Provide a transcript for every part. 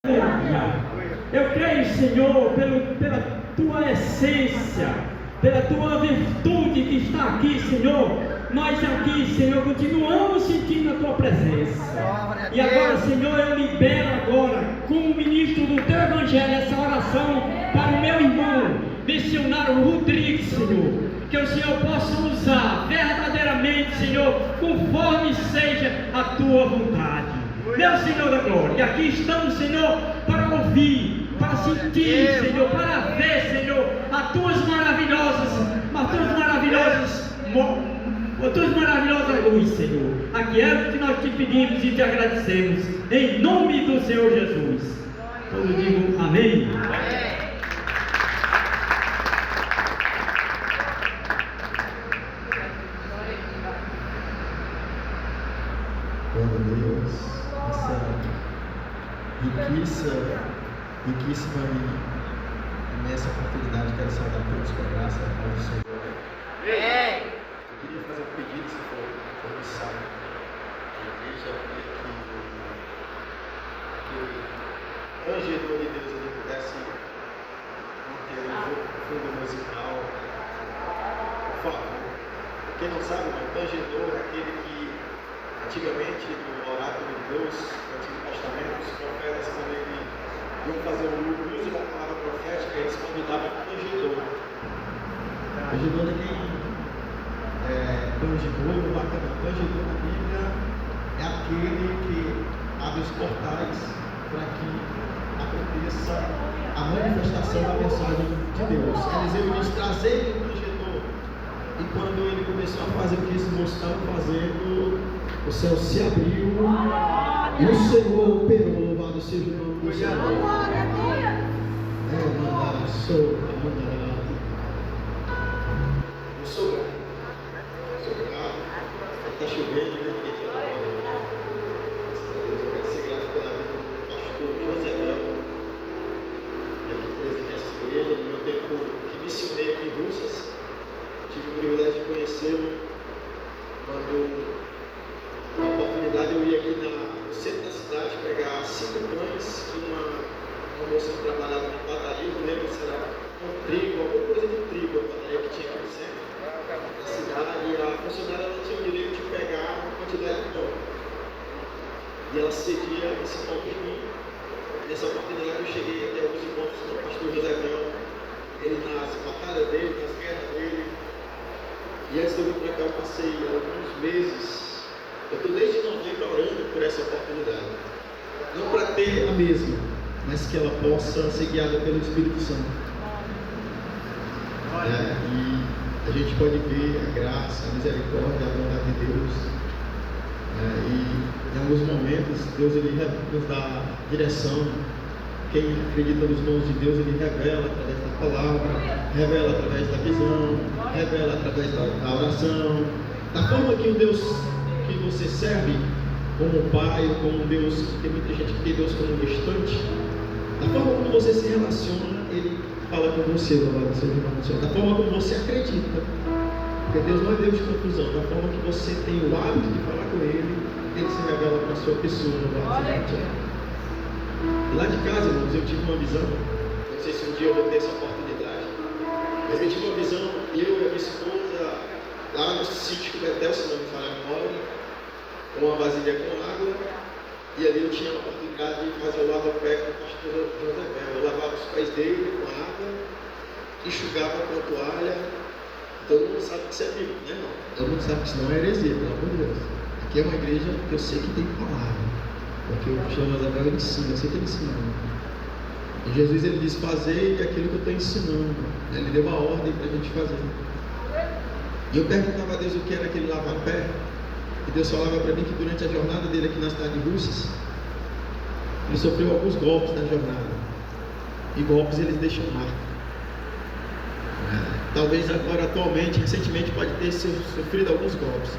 Eu creio, Senhor, pela tua essência, pela tua virtude que está aqui, Senhor. Nós aqui, Senhor, continuamos sentindo a tua presença. E agora, Senhor, eu libero agora, como ministro do teu evangelho, essa oração para o meu irmão missionário Rodrigues, Senhor. Que o Senhor possa usar verdadeiramente, Senhor, conforme seja a tua vontade. Meu Senhor da glória, e aqui estamos, Senhor, para ouvir, para sentir, Senhor, para ver, Senhor, as tuas maravilhosas luz, Senhor. Aqui é o que nós te pedimos e te agradecemos, em nome do Senhor Jesus. Todos digam amém. Glória a Deus, essa riquíssima e imensa oportunidade. Quero saudar todos com a graça da paz do Senhor. Eu queria fazer um pedido, se for necessário, à igreja, que o Tangedor de Deus ele pudesse manter o fundo musical, por favor. Quem não sabe, o Tangedor é aquele que antigamente, no oráculo de Deus, no Antigo Testamento, os profetas, quando eles iam fazer o uso da palavra profética, eles convidavam o tangedor. O tangedor é quem tangedor, no bacana. O tangedor na Bíblia é aquele que abre os portais para que aconteça a manifestação da mensagem de Deus. Eliseu diz: trazei o tangedor. E quando ele começou a fazer o que esse moço estava fazendo, o céu se abriu e o Senhor operou. Louvado seja o nome do Senhor. Eu sou grato. Está chovendo, né? Eu quero ser grato pela vida do pastor José Melo, aqui presente nessa igreja. No meu tempo que missionei aqui em Russas, tive o privilégio de conhecê-lo quando, na oportunidade, eu ia aqui no centro da cidade pegar 5 pães que uma moça que trabalhava na padaria, não lembro se era com trigo, alguma coisa de trigo, a padaria que tinha aqui no centro da cidade, e a funcionária ela tinha o direito de pegar uma quantidade de pão. E ela cedia esse pão para mim. Nessa oportunidade eu cheguei até alguns encontros com o pastor José Mel, ele nas batalhas dele, nas guerras dele. E antes de eu vir para cá, eu passei alguns meses. Eu estou desde novembro orando por essa oportunidade. Não para ter a mesma, mas que ela possa ser guiada pelo Espírito Santo. E a gente pode ver a graça, a misericórdia, a bondade de Deus. E em alguns momentos, Deus ele nos dá direção. Quem acredita nos dons de Deus, ele revela através da palavra, revela através da visão, revela através da oração, da forma que o Deus que você serve, como pai, como Deus, tem muita gente que tem Deus como distante, da forma como você se relaciona, ele fala com você, da forma como você acredita, porque Deus não é Deus de confusão, da forma que você tem o hábito de falar com ele, ele se revela para a sua pessoa. E lá de casa, irmãos, eu tive uma visão, não sei se um dia eu vou ter essa oportunidade, mas eu tive uma visão, eu e a minha esposa, lá no sítio de Betel, se não me falha a memória, com uma vasilha com água, e ali eu tinha a oportunidade de fazer o lava-pé com o pastor José Mel. Eu lavava os pés dele com água, enxugava com a toalha. Todo mundo sabe que isso é bíblico, né, irmão? Todo mundo sabe que isso não é heresia, pelo amor de Deus. Aqui é uma igreja que eu sei que tem palavra, porque o pastor José Mel ensina, eu sei que ele ensina. E Jesus ele diz: fazer aquilo que eu estou ensinando. Ele deu uma ordem para a gente fazer. E eu perguntava a Deus o que era aquele lava-pé. E Deus falava para mim que durante a jornada dele aqui na cidade de Russas, ele sofreu alguns golpes na jornada. E golpes eles deixam marca. Talvez agora, atualmente, recentemente, pode ter sofrido alguns golpes.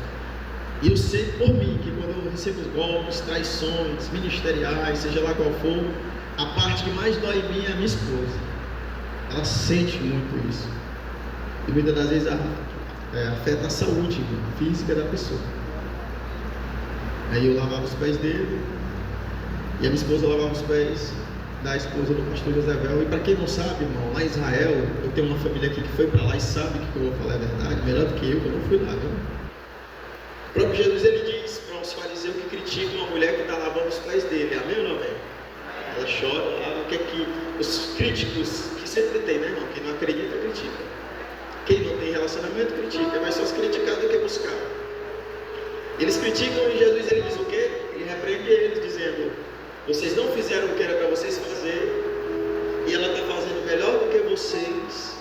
E eu sei por mim que quando eu recebo os golpes, traições, ministeriais, seja lá qual for, a parte que mais dói em mim é a minha esposa. Ela sente muito isso. E muitas das vezes afeta a saúde física da pessoa. Aí eu lavava os pés dele, E a minha esposa lavava os pés da esposa do pastor Josébel. E para quem não sabe, irmão, lá em Israel, eu tenho uma família aqui que foi para lá e sabe que eu vou falar a verdade, melhor do que eu não fui lá, viu? O próprio Jesus, ele diz para os fariseus que criticam uma mulher que está lavando os pés dele, amém ou não amém? Ela chora lá, o que é que os críticos, que sempre tem, né, irmão? Quem não acredita, critica. Quem não tem relacionamento, critica, mas só os criticados que buscar. Eles criticam e Jesus, ele diz o quê? Ele repreende eles dizendo: vocês não fizeram o que era para vocês fazer, e ela está fazendo melhor do que vocês,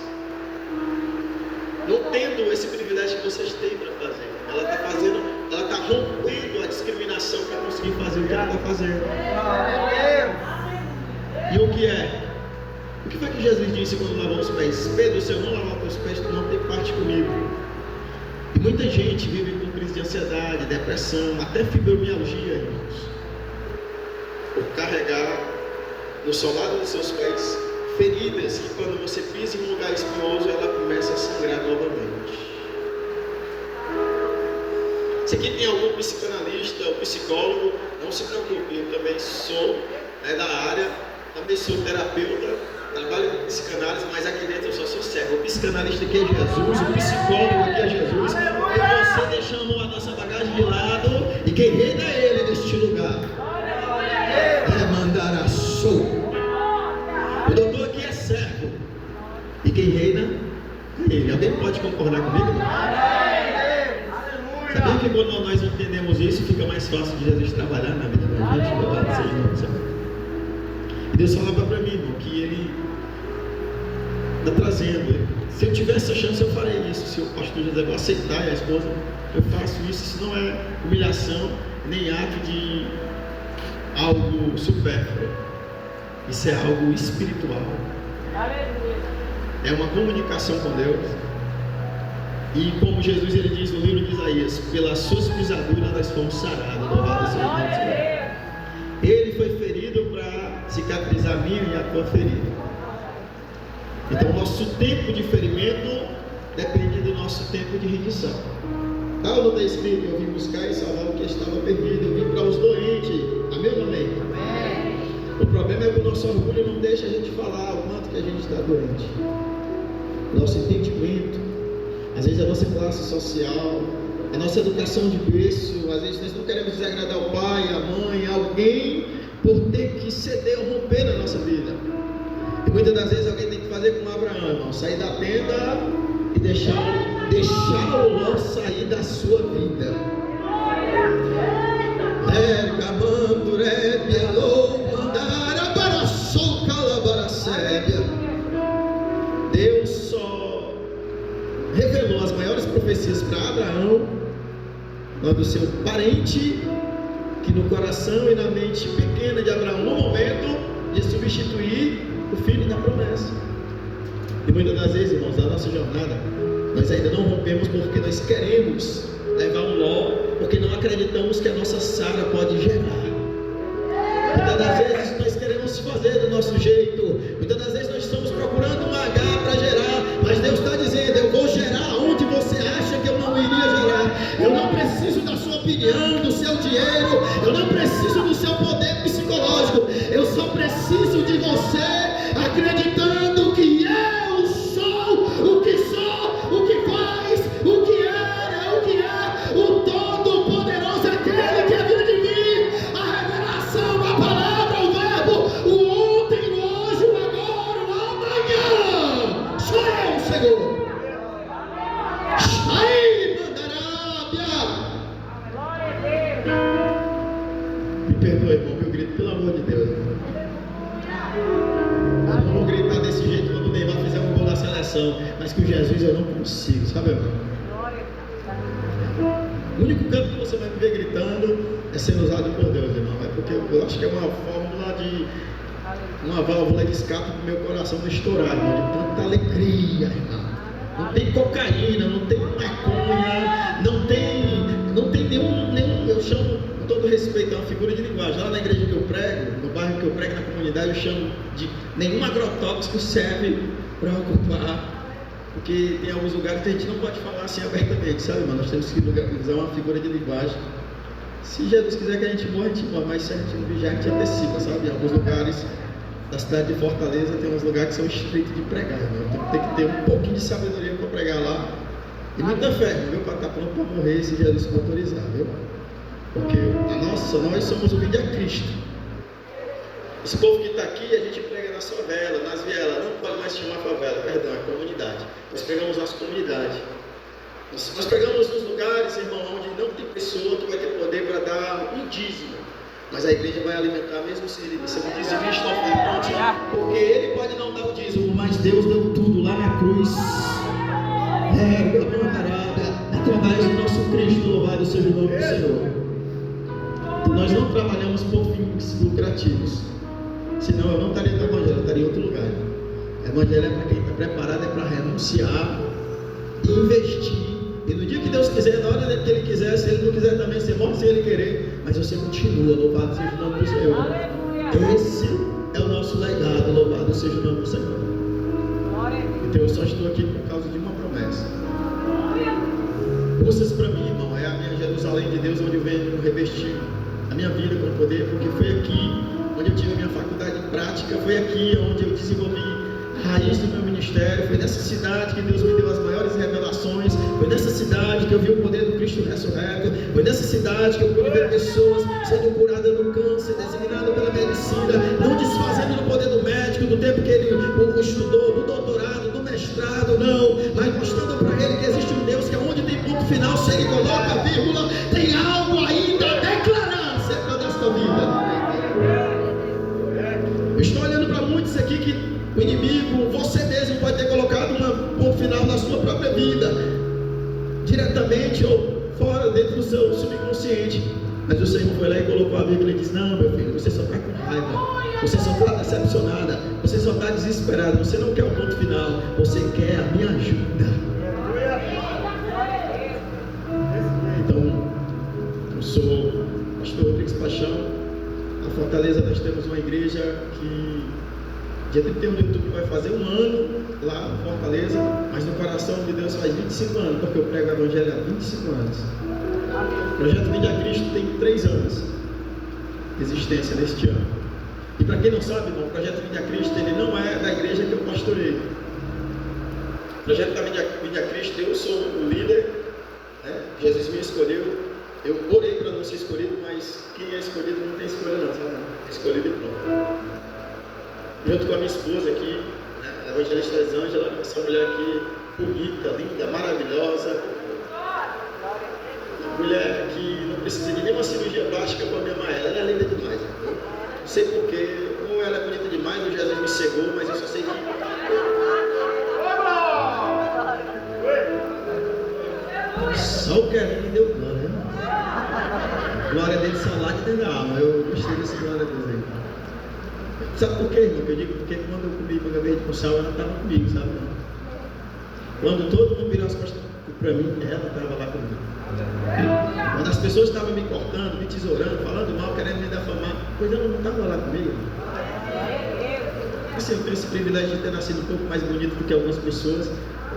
não tendo esse privilégio que vocês têm para fazer. Ela está fazendo, ela está rompendo a discriminação para conseguir fazer o que ela está fazendo. E o que é? O que foi que Jesus disse quando lavou os pés? Pedro, se eu não lavar os pés, tu não tem parte comigo. E muita gente vive com crise de ansiedade, depressão, até fibromialgia, irmãos, por carregar no solado dos seus pés feridas que, quando você pisa em um lugar espinhoso, ela começa a sangrar novamente. Se aqui tem algum psicanalista ou psicólogo, não se preocupe, eu também sou da área, também sou terapeuta, trabalho com psicanálise, mas aqui dentro eu só sou cego. O psicanalista aqui é Jesus, o psicólogo aqui é Jesus, e você deixando a nossa bagagem de lado, e quem reina é Ele neste lugar. Mandar a sua. O doutor aqui é cego, e quem reina é Ele. Alguém pode concordar comigo? Sabia que quando nós entendemos isso, fica mais fácil de Jesus trabalhar na vida da gente? Louvado seja o nome do Senhor. E Deus falava para mim, irmão, que Ele está trazendo. Se eu tivesse a chance, eu farei isso. Se o pastor José aceitar e a esposa, eu faço isso. Isso não é humilhação, nem ato de algo supérfluo. Isso é algo espiritual. É uma comunicação com Deus. E como Jesus, ele diz no livro de Isaías: pelas suas pisaduras nós fomos sarados. Louvado seja o nome do Senhor. Ele foi ferido para cicatrizar a minha e a tua ferida. Então, o nosso tempo de ferimento depende do nosso tempo de rendição. Paulo está escrito: eu vim buscar e salvar o que estava perdido. Eu vim para os doentes. Amém ou amém? Amém. O problema é que o nosso orgulho não deixa a gente falar o quanto que a gente está doente. Nosso entendimento, às vezes a nossa classe social, a nossa educação de berço, às vezes nós não queremos desagradar o pai, a mãe, alguém, por ter que ceder ou romper na nossa vida. E muitas das vezes alguém tem que fazer como Abraão, irmão, sair da tenda e deixar o Ló sair da sua vida. Deus só revelou as maiores profecias para Abraão, quando seu parente, que no coração e na mente pequena de Abraão, no momento de substituir o filho da promessa. E muitas das vezes, irmãos, na nossa jornada, nós ainda não rompemos porque nós queremos levar um Ló, porque não acreditamos que a nossa Sara pode gerar. Muitas das vezes nós queremos fazer do nosso jeito, muitas das vezes nós estamos procurando um H para gerar, mas Deus está dizendo: eu vou gerar onde você acha que eu não iria gerar. Eu não preciso da sua opinião, do seu dinheiro, eu não preciso do seu poder psicológico, eu só preciso de você acreditando que eu sou o que sou, o que faz, o que era, o que é, o Todo-Poderoso, aquele que é vida de mim, a revelação da palavra, o verbo, o ontem, o hoje, o agora, o amanhã. Sou eu, Senhor. Aí, Mandarábia. Me perdoe, irmão, meu grito, pelo amor de Deus. Eu não vou gritar desse jeito quando o Neymar fizer um gol na seleção, mas com Jesus eu não consigo, sabe, irmão? O único canto que você vai me ver gritando é sendo usado por Deus, irmão. É porque eu acho que é uma fórmula de uma válvula de escape para o meu coração não estourar, irmão, de tanta alegria, irmão. Não tem cocaína, não tem maconha, não tem nenhum, eu chamo, com todo respeito, é uma figura de linguagem. Lá na igreja que eu prego, no bairro que eu prego, na comunidade, eu chamo de nenhum agrotóxico serve para ocupar, porque tem alguns lugares que a gente não pode falar assim abertamente, sabe, irmão? Nós temos que usar uma figura de linguagem Se Jesus quiser que a gente morra, a gente morre, mas se a gente não vigiar, a gente antecipa, sabe? Em alguns lugares da cidade de Fortaleza tem uns lugares que são estritos de pregar, né? Então tem que ter um pouquinho de sabedoria para pregar lá. E muita fé, viu? Para estar pronto para morrer se Jesus for autorizar, viu? Porque nós somos o vídeo a Cristo. Esse povo que está aqui, a gente prega nas favelas, nas vielas. Não pode mais chamar favela, perdão, é comunidade. Nós pregamos nas comunidades. Nós pregamos nos lugares, irmão, onde não tem pessoa que vai ter poder para dar um dízimo. Mas a igreja vai alimentar mesmo se ele ser um dizimista ofertante. Porque ele pode não dar o dízimo, mas Deus deu tudo lá na cruz. Através do nosso Cristo, louvado seja o nome do Senhor. Então, nós não trabalhamos por fins lucrativos. Senão eu não estaria no Evangelho, eu estaria em outro lugar. O Evangelho é para quem está preparado, é para renunciar e investir. E no dia que Deus quiser, na hora que Ele quiser, se Ele não quiser também, você morre sem Ele querer, mas você continua, louvado seja o nome do Senhor. Esse é o nosso legado, louvado seja o nome do Senhor. Então eu só estou aqui por causa de uma promessa. Ouças para mim, irmão, é a minha Jerusalém de Deus, onde eu venho revestir a minha vida com poder, porque foi aqui onde eu tive a minha faculdade prática, foi aqui onde eu desenvolvi a raiz do meu ministério, foi nessa cidade que Deus me deu as maiores revelações, foi nessa cidade que eu vi o poder do Cristo ressurreto, foi nessa cidade que eu pude ver pessoas sendo curadas do câncer, designadas pela medicina, não desfazendo do poder do médico, do tempo que ele o estudou, do doutorado, do mestrado, não, mas mostrando para ele que existe um Deus que onde tem ponto final, se ele coloca a vírgula, tem algo ainda a declarar acerca desta vida. Eu estou olhando para muitos aqui que o inimigo, você mesmo pode ter colocado um ponto final na sua própria vida, diretamente ou fora, dentro do seu subconsciente. Mas o Senhor foi lá e colocou a vírgula e disse: não, meu filho, você só está com raiva, você só está decepcionada, você só está desesperada, você não quer o ponto final, você quer a minha ajuda. Então, eu sou pastor Rodrigues Paixão. Na Fortaleza nós temos uma igreja que dia 31 de outubro vai fazer um ano lá em Fortaleza, mas no coração de Deus faz 25 anos, porque eu prego o Evangelho há 25 anos. O Projeto Vinde a Cristo tem 3 anos de existência neste ano. E para quem não sabe, irmão, o Projeto Vinde a Cristo ele não é da igreja que eu pastorei. O Projeto da Vinde a Cristo, eu sou o líder, né? Jesus me escolheu. Eu orei para não ser escolhido, mas quem é escolhido não tem escolha não, sabe? É escolhido e pronto. Junto com a minha esposa aqui, né, a evangelista Ângela, essa mulher aqui, bonita, linda, maravilhosa. Uma mulher que não precisa de nenhuma cirurgia plástica para me amar ela é linda demais. Não sei porquê, ou ela é bonita demais, ou Jesus me cegou, mas eu só sei que... Só o Kevin me deu glória, né? Glória dele só lá de dentro da alma. Eu gostei desse glória a Deus aí. Sabe por quê, irmão? Que eu digo porque quando eu comi meu gabinete com sal, ela estava comigo, sabe? Quando todo mundo virou as costas para mim, ela estava lá comigo. Quando as pessoas estavam me cortando, me tesourando, falando mal, querendo me defamar, pois ela não estava lá comigo. Assim, eu tenho esse privilégio de ter nascido um pouco mais bonito do que algumas pessoas,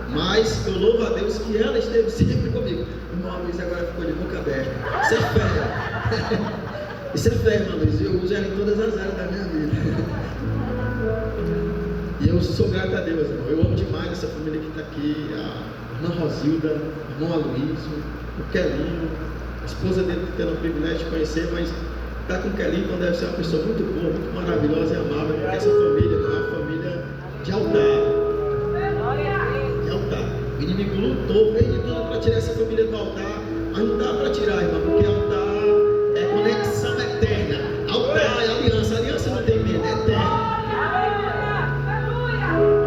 mas eu louvo a Deus que ela esteve sempre comigo. O irmão Luiz agora ficou de boca aberta. Isso é fé. Isso é fé, irmão Luiz. Eu uso ela em todas as áreas da minha vida. E eu sou grato a Deus, irmão. Eu amo demais essa família que está aqui. A irmã Rosilda, o irmão Aloysio, o Kelinho. A esposa dele tendo o privilégio de conhecer, mas estar com o Kelinho então deve ser uma pessoa muito boa, muito maravilhosa e amável. Porque essa família não é uma família de altar. O inimigo lutou, fez de tudo para tirar essa família do altar, mas não dá para tirar, irmão, porque altar é conexão eterna. Altar é aliança, aliança não tem medo, é eterna.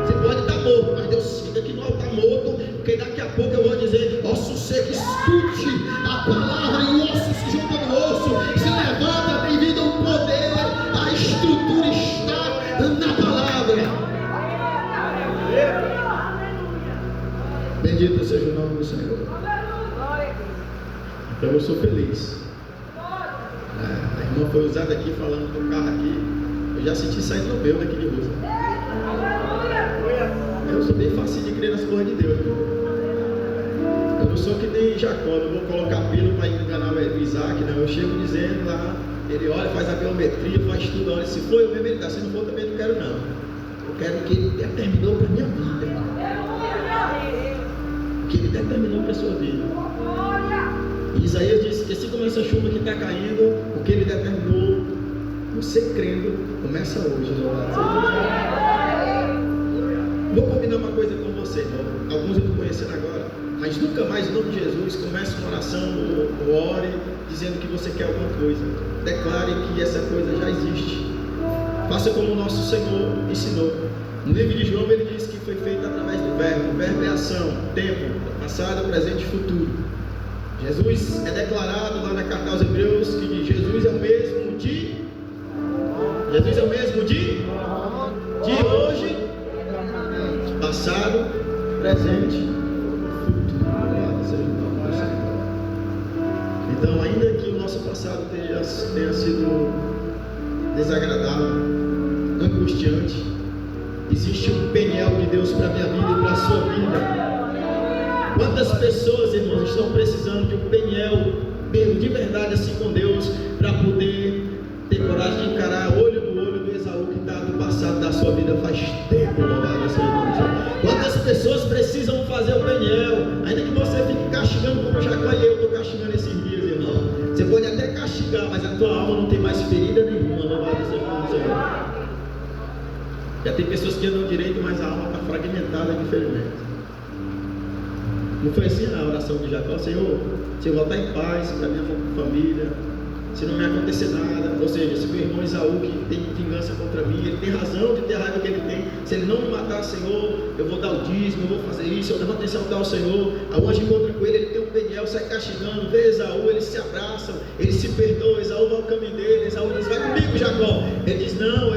Você pode estar morto, mas Deus fica aqui no altar morto, porque daqui a pouco eu vou dizer: osso seco, escute a palavra, e o osso se junta no osso, se levanta, tem vida, o poder, a estrutura está na palavra. Bendito seja o nome do Senhor. Então eu sou feliz. A irmã foi usada aqui falando do carro aqui. Eu já senti saindo no meu daqui de Rosa. Eu sou bem fácil de crer nas coisas de Deus. Eu não sou que nem Jacó, não vou colocar pelo para enganar o Isaac, não. Eu chego dizendo lá, ele olha, faz a biometria, faz tudo, olha, se for eu mesmo ele dá, se não for também não quero não. Eu quero o que ele determinou para a minha vida. O que ele determinou para a sua vida. E Isaías disse que assim como essa chuva que está caindo, o que ele determinou, você crendo, começa hoje. Vou combinar uma coisa com você, irmão. Alguns eu estou conhecendo agora, mas nunca mais, em nome de Jesus, comece uma oração ou ore dizendo que você quer alguma coisa. Declare que essa coisa já existe. Faça como o nosso Senhor ensinou. No livro de João ele diz que foi feito através do verbo. O verbo é ação, tempo, passado, presente e futuro. Jesus é declarado lá na carta aos Hebreus que diz, Jesus é o mesmo de hoje, passado, presente, futuro. Então, ainda que o nosso passado tenha sido desagradável, angustiante, existe um peniel de Deus para a minha vida e para a sua vida. Quantas pessoas, irmãos, estão precisando de um peniel mesmo, de verdade, assim com Deus, para poder ter coragem de encarar olho no olho do Esaú que está do passado da sua vida faz tempo, louvado seja o nome de Deus. Quantas pessoas precisam fazer o peniel, ainda que você fique castigando como Jacó e eu estou castigando esses dias, irmão. Você pode até castigar, mas a tua alma não tem mais ferida nenhuma, louvado seja o nome de Deus. Já tem pessoas que andam direito, mas a alma está fragmentada de ferimento. Não foi assim a oração de Jacó? Senhor, se eu voltar em paz para minha família, se não me acontecer nada, ou seja, se meu irmão Esaú que tem vingança contra mim, ele tem razão de ter a raiva que ele tem, se ele não me matar, Senhor, eu vou dar o dízimo, eu vou fazer isso, eu levanto esse altar ao Senhor. A anjo encontra com ele tem um peniel, sai castigando, vê Esaú, eles se abraçam, eles se perdoam, Esaú vai ao caminho dele, Esaú diz, vai comigo, Jacó. Ele diz, não,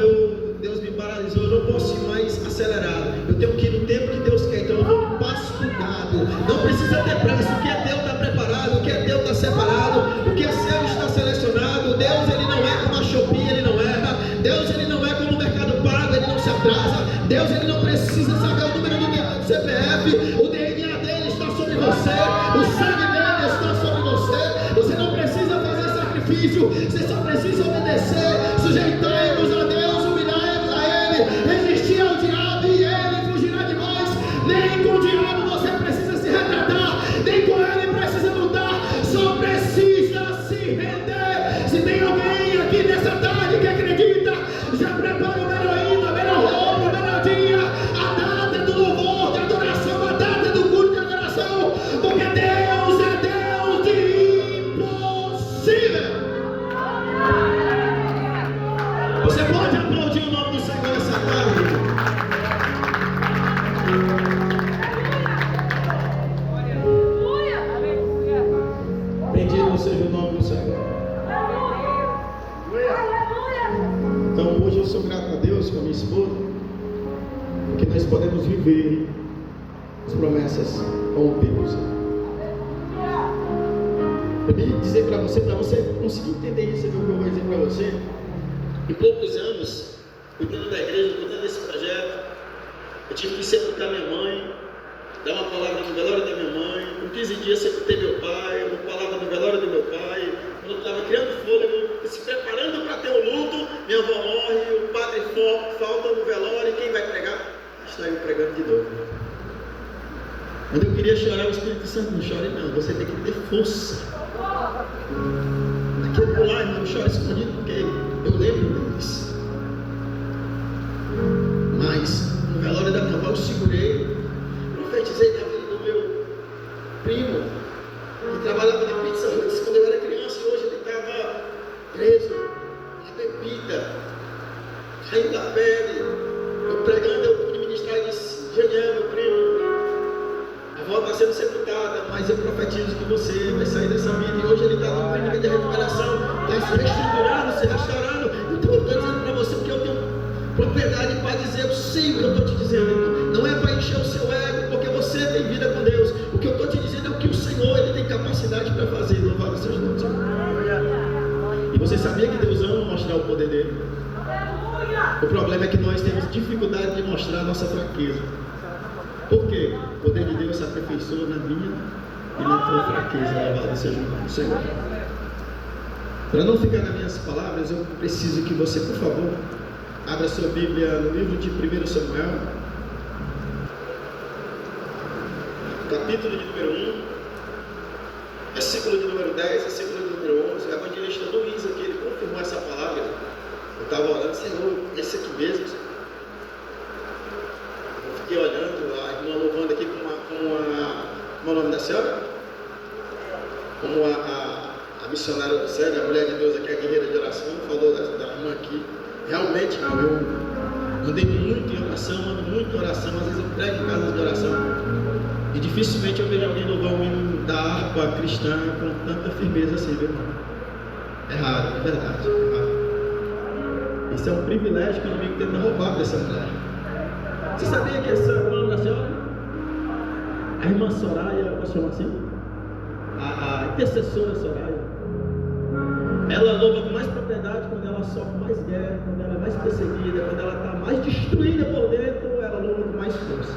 Deus me paralisou, eu não posso ir mais acelerado, eu tenho que ir no tempo que Deus quer, então eu vou no passo cuidado, não precisa ter pressa, o que é teu está preparado, o que é teu está separado, o que é seu está selecionado. Deus ele não é como a Shopee, ele não erra, Deus ele não é como o Mercado Pago, ele não se atrasa, Deus ele não precisa saber o número do CPF, o DNA dele está sobre você, o sangue dele está sobre você, você não precisa fazer sacrifício, você só precisa obedecer, sujeitai-vos a Deus, humilhai-vos a ele, resistir ao diabo e ele fugirá de vós. Nem com o diabo você precisa se retratar, nem com ele precisa lutar, só precisa se render. Se tem alguém aqui nessa tarde que acredita, já prepara uma heroína, melhor roupa, melhor dia, a data do louvor, de adoração, a data do culto de adoração, porque Deus é Deus de impossível. Você pode aplaudir o nome do Senhor nessa tarde? Bendito seja o nome do Senhor. Então hoje eu sou grato a Deus com a minha esposa, porque nós podemos viver as promessas com Deus. Eu vim dizer para você conseguir entender isso, o que eu vou dizer para você. Em poucos anos, cuidando da igreja, cuidando desse projeto, eu tive que sepultar minha mãe, dar uma palavra no velório da minha mãe. Com 15 dias sepultei meu pai, uma palavra no velório do meu pai. Quando eu estava criando fôlego, se preparando para ter o luto, minha avó morre, o padre falta no velório, e quem vai pregar? Está eu pregando de novo. Quando eu queria chorar, o Espírito Santo, não chore não, você tem que ter força. Aqui eu pular, irmão, eu choro escondido porque eu lembro deles. Mas no velório da minha avó eu segurei, profetizei na vida do meu primo, que trabalhava na Pizza Hut quando eu era criança, e hoje ele estava preso na bebida, caindo da pele. Eu pregando, eu pude ministrar e disse, Janiel, meu primo, a avó está sendo sepultada, mas eu profetizo que você vai sair dessa vida. E hoje ele está na clínica de recuperação, está se reestruturando, se restaurando. Então eu estou dizendo para você que eu tenho propriedade para dizer, eu sei o que eu estou te dizendo, irmão. Não é para encher o seu ego, porque você tem vida com Deus. O que eu estou te dizendo é o que o Senhor ele tem capacidade para fazer. Louvado seja o nome do Senhor. E você sabia que Deus ama mostrar o poder dele? O problema é que nós temos dificuldade de mostrar a nossa fraqueza. Por quê? O poder de Deus se aperfeiçoa na minha e na tua fraqueza. Louvado seja o nome do Senhor. Para não ficar nas minhas palavras, eu preciso que você, por favor, abra sua Bíblia no livro de 1 Samuel, capítulo de número 1, versículo de número 10, versículo de número 11. O evangelista Luiz aqui, ele confirmou essa palavra. Eu estava orando, Senhor, esse aqui mesmo, Senhor. Eu fiquei olhando, a irmã louvando aqui como o nome da senhora? Como a missionária do céu, a mulher de Deus aqui, a guerreira de oração, falou da irmã aqui. Realmente, irmão, eu andei muito em oração, ando muito em oração, às vezes eu prego em casa de oração. E dificilmente eu vejo alguém louvar um hino da harpa cristã com tanta firmeza assim, viu, irmão? É raro, é verdade, é raro. Isso é um privilégio que o inimigo tenta roubar dessa mulher. Você sabia que essa irmã da senhora? A irmã Soraya, posso chamar assim? A intercessora Soraya. Ela louva com mais propriedade quando ela sofre mais guerra, quando ela é mais perseguida, quando ela está mais destruída por dentro, ela louva com mais força.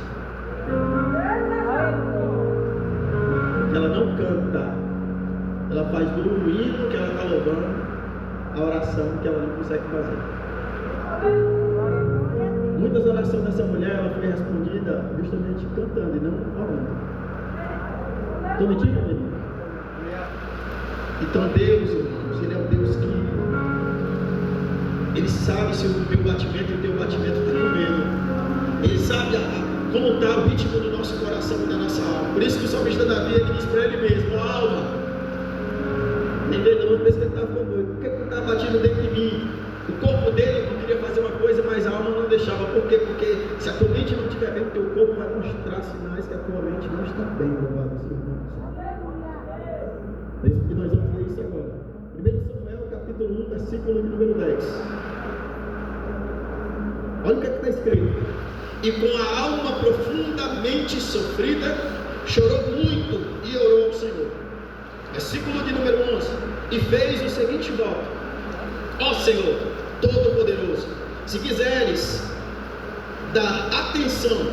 Ela não canta, ela faz do hino que ela está louvando a oração que ela não consegue fazer. Muitas orações dessa mulher ela foi respondida justamente cantando e não orando. Estou mentindo, meu irmão? Então Deus, irmãos, Ele é um Deus que Ele sabe se o meu batimento e o teu batimento está comendo. Ele sabe como está o ritmo do nosso coração e da nossa alma. Por isso que o salmista Davi ele diz para ele mesmo: alma, nem dele não pensa que ele estava ficando doido. Por que está batindo dentro de mim? O corpo dele não queria fazer uma coisa, mas a alma não deixava. Por quê? Porque se a tua mente não estiver bem, o teu corpo vai mostrar sinais que a tua mente não está bem. Louvado seja o nome do Senhor. É isso que nós vamos ver isso agora. 1 Samuel capítulo 1, versículo de número 10. Olha o que está escrito. E com a alma profundamente sofrida, chorou muito e orou ao Senhor. Versículo de número 11. E fez o seguinte voto: ó Senhor Todo-Poderoso, se quiseres dar atenção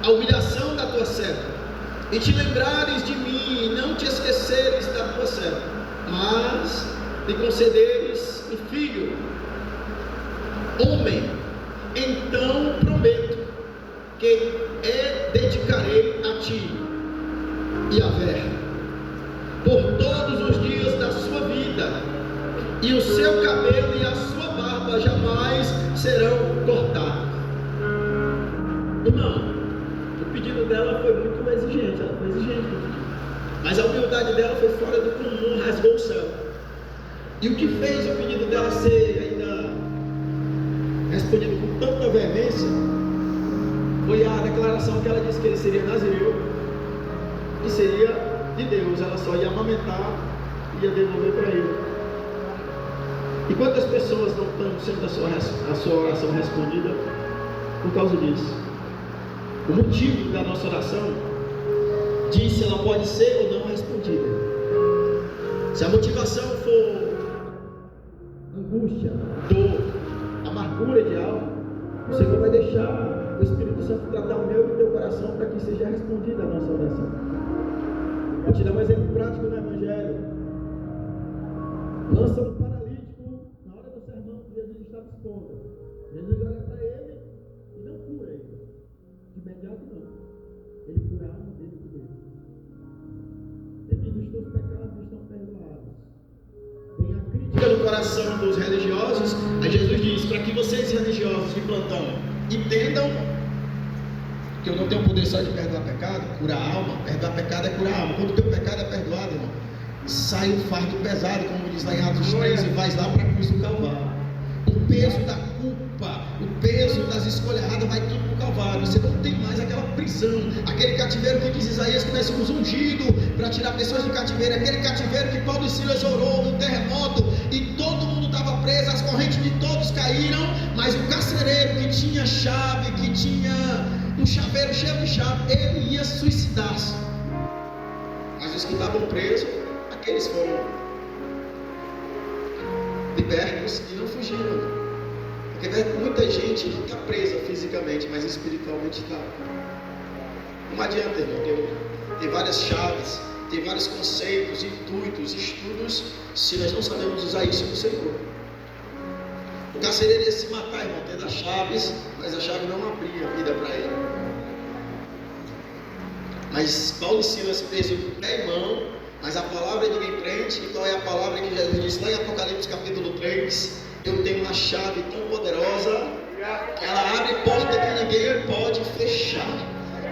à humilhação da tua serva, e te lembrares de mim, e não te esqueceres da tua serva, mas me concederes um filho, homem, então prometo que dedicarei a ti, Yahvé, por todos os dias da sua vida, e o seu cabelo e a sua barba jamais serão cortados. Irmão, o pedido dela foi muito exigente, ela foi exigente, mas a humildade dela foi fora do comum, rasgou o céu. E o que fez o pedido dela ser ainda respondido com tanta veemência foi a declaração que ela disse que ele seria nazireu e seria de Deus. Ela só ia amamentar e ia devolver para ele. E quantas pessoas não estão sendo a sua oração respondida por causa disso? O motivo da nossa oração diz se ela pode ser ou não respondida. Se a motivação for angústia, dor, amargura de alma, o Senhor vai deixar o Espírito Santo tratar o meu e o teu coração para que seja respondida a nossa oração. Vou te dar um exemplo prático no Evangelho. Lança um paralítico na hora do sermão que Jesus estava expondo. Jesus olha para ele e não cura ele. De imediato não. Ele cura a alma dele primeiro. Ele diz: os teus pecados estão perdoados. Tem a crítica no coração dos religiosos. Aí Jesus diz: para que vocês religiosos de plantão entendam que eu não tenho poder só de perdoar pecado, curar a alma. Perdoar pecado é curar a alma. Quando o teu pecado é perdoado, irmão, sai o fardo pesado, como diz lá em Atos 3, e vais lá para a cruz do Calvário. O peso da culpa, o peso das escolhas erradas vai tudo para o Calvário. Você não tem mais aquela prisão, aquele cativeiro que diz Isaías que nós somos ungidos para tirar pessoas do cativeiro, aquele cativeiro que Paulo e Silas orou no terremoto e todo mundo estava preso, as correntes de todos caíram, mas o carcereiro que tinha chave, que tinha um chaveiro cheio de chave, ele ia suicidar-se. Mas os que estavam presos, aqueles foram libertos e não fugiram. Porque muita gente está presa fisicamente, mas espiritualmente está. Não adianta, irmão, tem várias chaves, tem vários conceitos, intuitos, estudos, se nós não sabemos usar isso no Senhor. O carcereiro ia se matar, irmão, tendo as chaves, mas a chave não abria a vida para ele. Mas Paulo e Silas presos de pé e mão, mas a palavra ninguém prende. E qual é a palavra que Jesus diz lá em Apocalipse capítulo 3? Eu tenho uma chave tão poderosa que ela abre porta que ninguém pode fechar.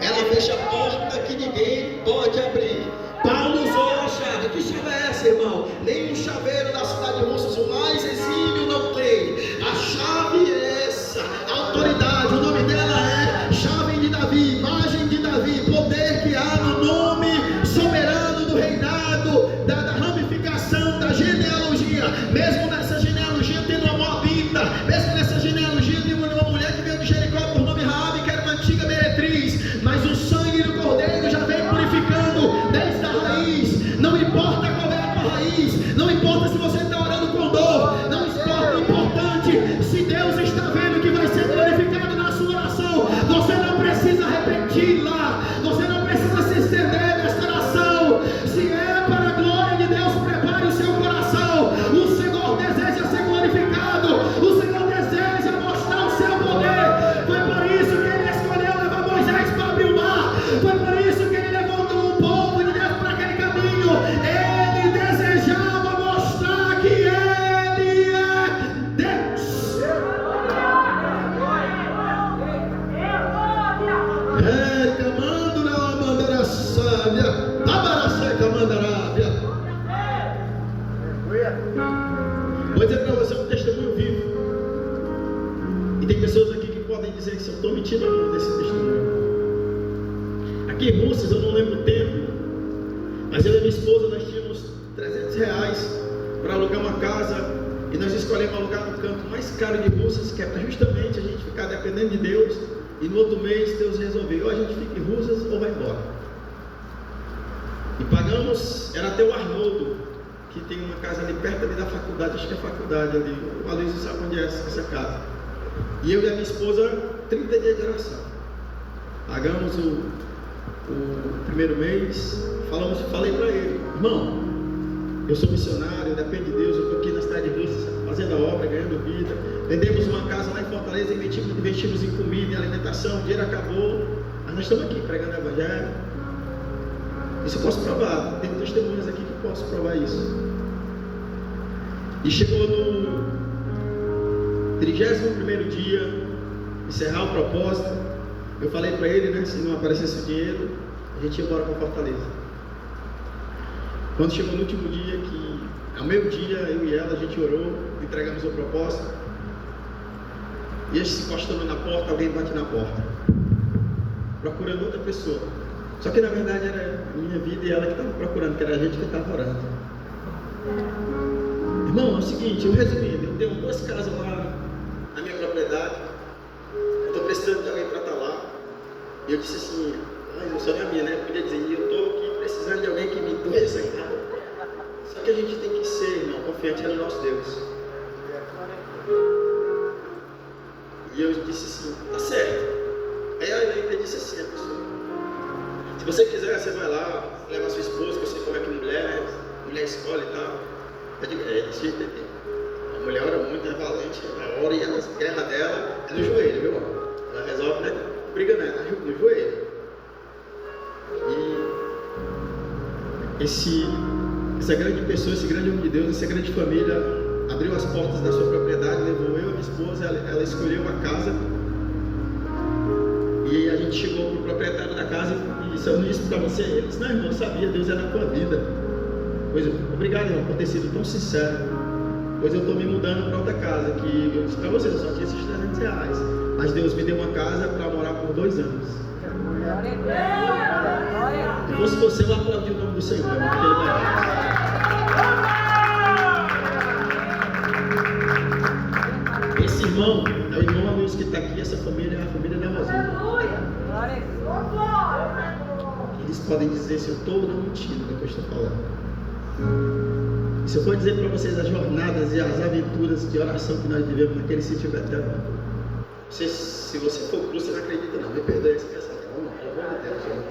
Ela fecha a porta que ninguém pode abrir. Paulo usou a chave. Que chave é essa, irmão? Nem um chaveiro da cidade de Russas, o mais exímio, não tem. A chave é essa. A autoridade, o nome dela é chave de Davi, imagem de Davi, poder que há no nome soberano do reinado, da ramificação, da genealogia. Mesmo nessa genealogia tendo uma moabita, mesmo nessa genealogia tendo uma mulher que veio de Jericó por nome Raabe, que era uma antiga meretriz, mas o sangue do cordeiro já vem purificando desde a raiz. Não importa qual é a tua raiz, não importa se você está orando com dor, não importa, o importante, se Deus está vendo que vai ser glorificado na sua oração, você não precisa repetir lá, você não precisa se estender nesta oração. Se é para a glória de Deus, prepare o seu coração. O Senhor deseja ser glorificado, o Senhor deseja mostrar o seu poder. Foi por isso que Ele escolheu levar Moisés para abrir o mar, foi por isso que Ele levou o povo de Deus para aquele caminho. Ele desejava mostrar que Ele é Deus. Comando na mandara sábia, abaracé camandarábia. Vou dizer para você um testemunho vivo. E tem pessoas aqui que podem dizer que eu estou mentindo muito desse testemunho. Aqui em Russas, eu não lembro o tempo, mas eu e minha esposa, nós tínhamos R$300 para alugar uma casa. E nós escolhemos alugar no canto mais caro de Russas, que é para justamente a gente ficar dependendo de Deus. E no outro mês Deus resolveu, ou a gente fica em Russas ou vai embora. E pagamos, era até o Arnoldo, que tem uma casa ali perto ali da faculdade, acho que é a faculdade ali, o Aloysio sabe onde é essa casa. E eu e a minha esposa, 30 dias de oração. Pagamos o primeiro mês, falei para ele, irmão, eu sou missionário, depende de Deus, eu estou aqui na cidade de Russas, fazendo a obra, ganhando vida. Vendemos uma casa lá em Fortaleza, investimos em comida, em alimentação, o dinheiro acabou, mas nós estamos aqui pregando o Evangelho. Isso eu posso provar, tem testemunhas aqui que eu posso provar isso. E chegou no 31º dia, encerrar o propósito, eu falei para ele, né, se não aparecesse o dinheiro, a gente ia embora para Fortaleza. Quando chegou no último dia, que ao meio-dia, eu e ela, a gente orou, entregamos o propósito. E eles se encostando na porta, alguém bate na porta, procurando outra pessoa. Só que na verdade era a minha vida e ela que estava procurando, que era a gente que estava orando. Irmão, é o seguinte, eu resumindo, eu tenho 2 casas lá na minha propriedade, eu estou precisando de alguém para estar lá. E eu disse assim, não sou nem a minha, né? Eu podia dizer, eu estou aqui precisando de alguém que me doe essa casa. Só que a gente tem que ser, irmão, confiante no nosso Deus. E eu disse assim, tá certo. Aí a Helena disse assim, a pessoa, se você quiser, você vai lá, leva a sua esposa, que eu sei como é que mulher escolhe e tal. Eu digo, desse jeito aqui. A mulher ora muito, é valente, ela ora e a guerra dela é no joelho, viu? Ela resolve, né? Briga né? No joelho. E essa grande pessoa, esse grande homem de Deus, essa grande família, abriu as portas da sua propriedade, levou eu e minha esposa, ela escolheu uma casa. E a gente chegou para o proprietário da casa e disse, eu disse para você, ele disse, não irmão, eu sabia, Deus é na tua vida. Pois obrigado irmão por ter sido tão sincero, pois eu estou me mudando para outra casa, que eu disse para vocês, eu só tinha esses R$300, mas Deus me deu uma casa para morar por 2 anos. Se fosse você, eu aplaudi o nome do Senhor, porque Ele vai. Esse irmão é o irmão Aloysio que está aqui, essa família é a família da Rosinha. Eles podem dizer se eu estou ou não mentindo do que eu estou falando. E se eu for dizer para vocês as jornadas e as aventuras de oração que nós vivemos naquele sítio Betel, vocês Se você for cru, você não acredita não. Me perdoe a expressão. Não, pelo amor de Deus. Senhor.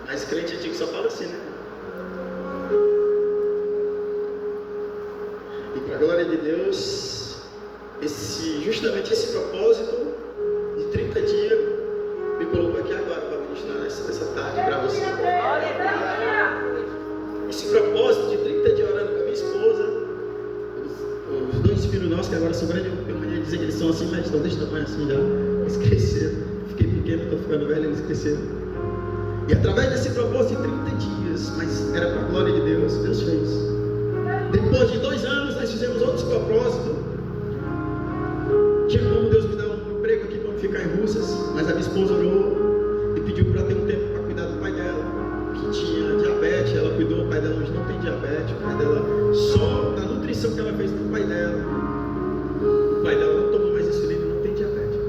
Mas crente antigo só fala assim, né? E para a glória de Deus, justamente esse propósito de 30 dias me colocou aqui agora para ministrar nessa tarde para você. Esse propósito de 30 dias orando com a minha esposa, os 2 filhos nossos que agora são grandes, eu ia dizer que eles são assim, mas estão desse tamanho assim já, eles cresceram. Fiquei pequeno, estou ficando velho, eles cresceram. E através desse propósito de 30 dias, mas era para a glória de Deus, Deus fez. Depois de 2 anos, nós fizemos outros propósitos. Tinha como Deus me dar um emprego aqui para ficar em Russas, mas a minha esposa orou e pediu para ter um tempo para cuidar do pai dela, que tinha diabetes. Ela cuidou, o pai dela hoje não tem diabetes, o pai dela só na nutrição que ela fez com o pai dela. O pai dela não toma mais insulina, não tem diabetes.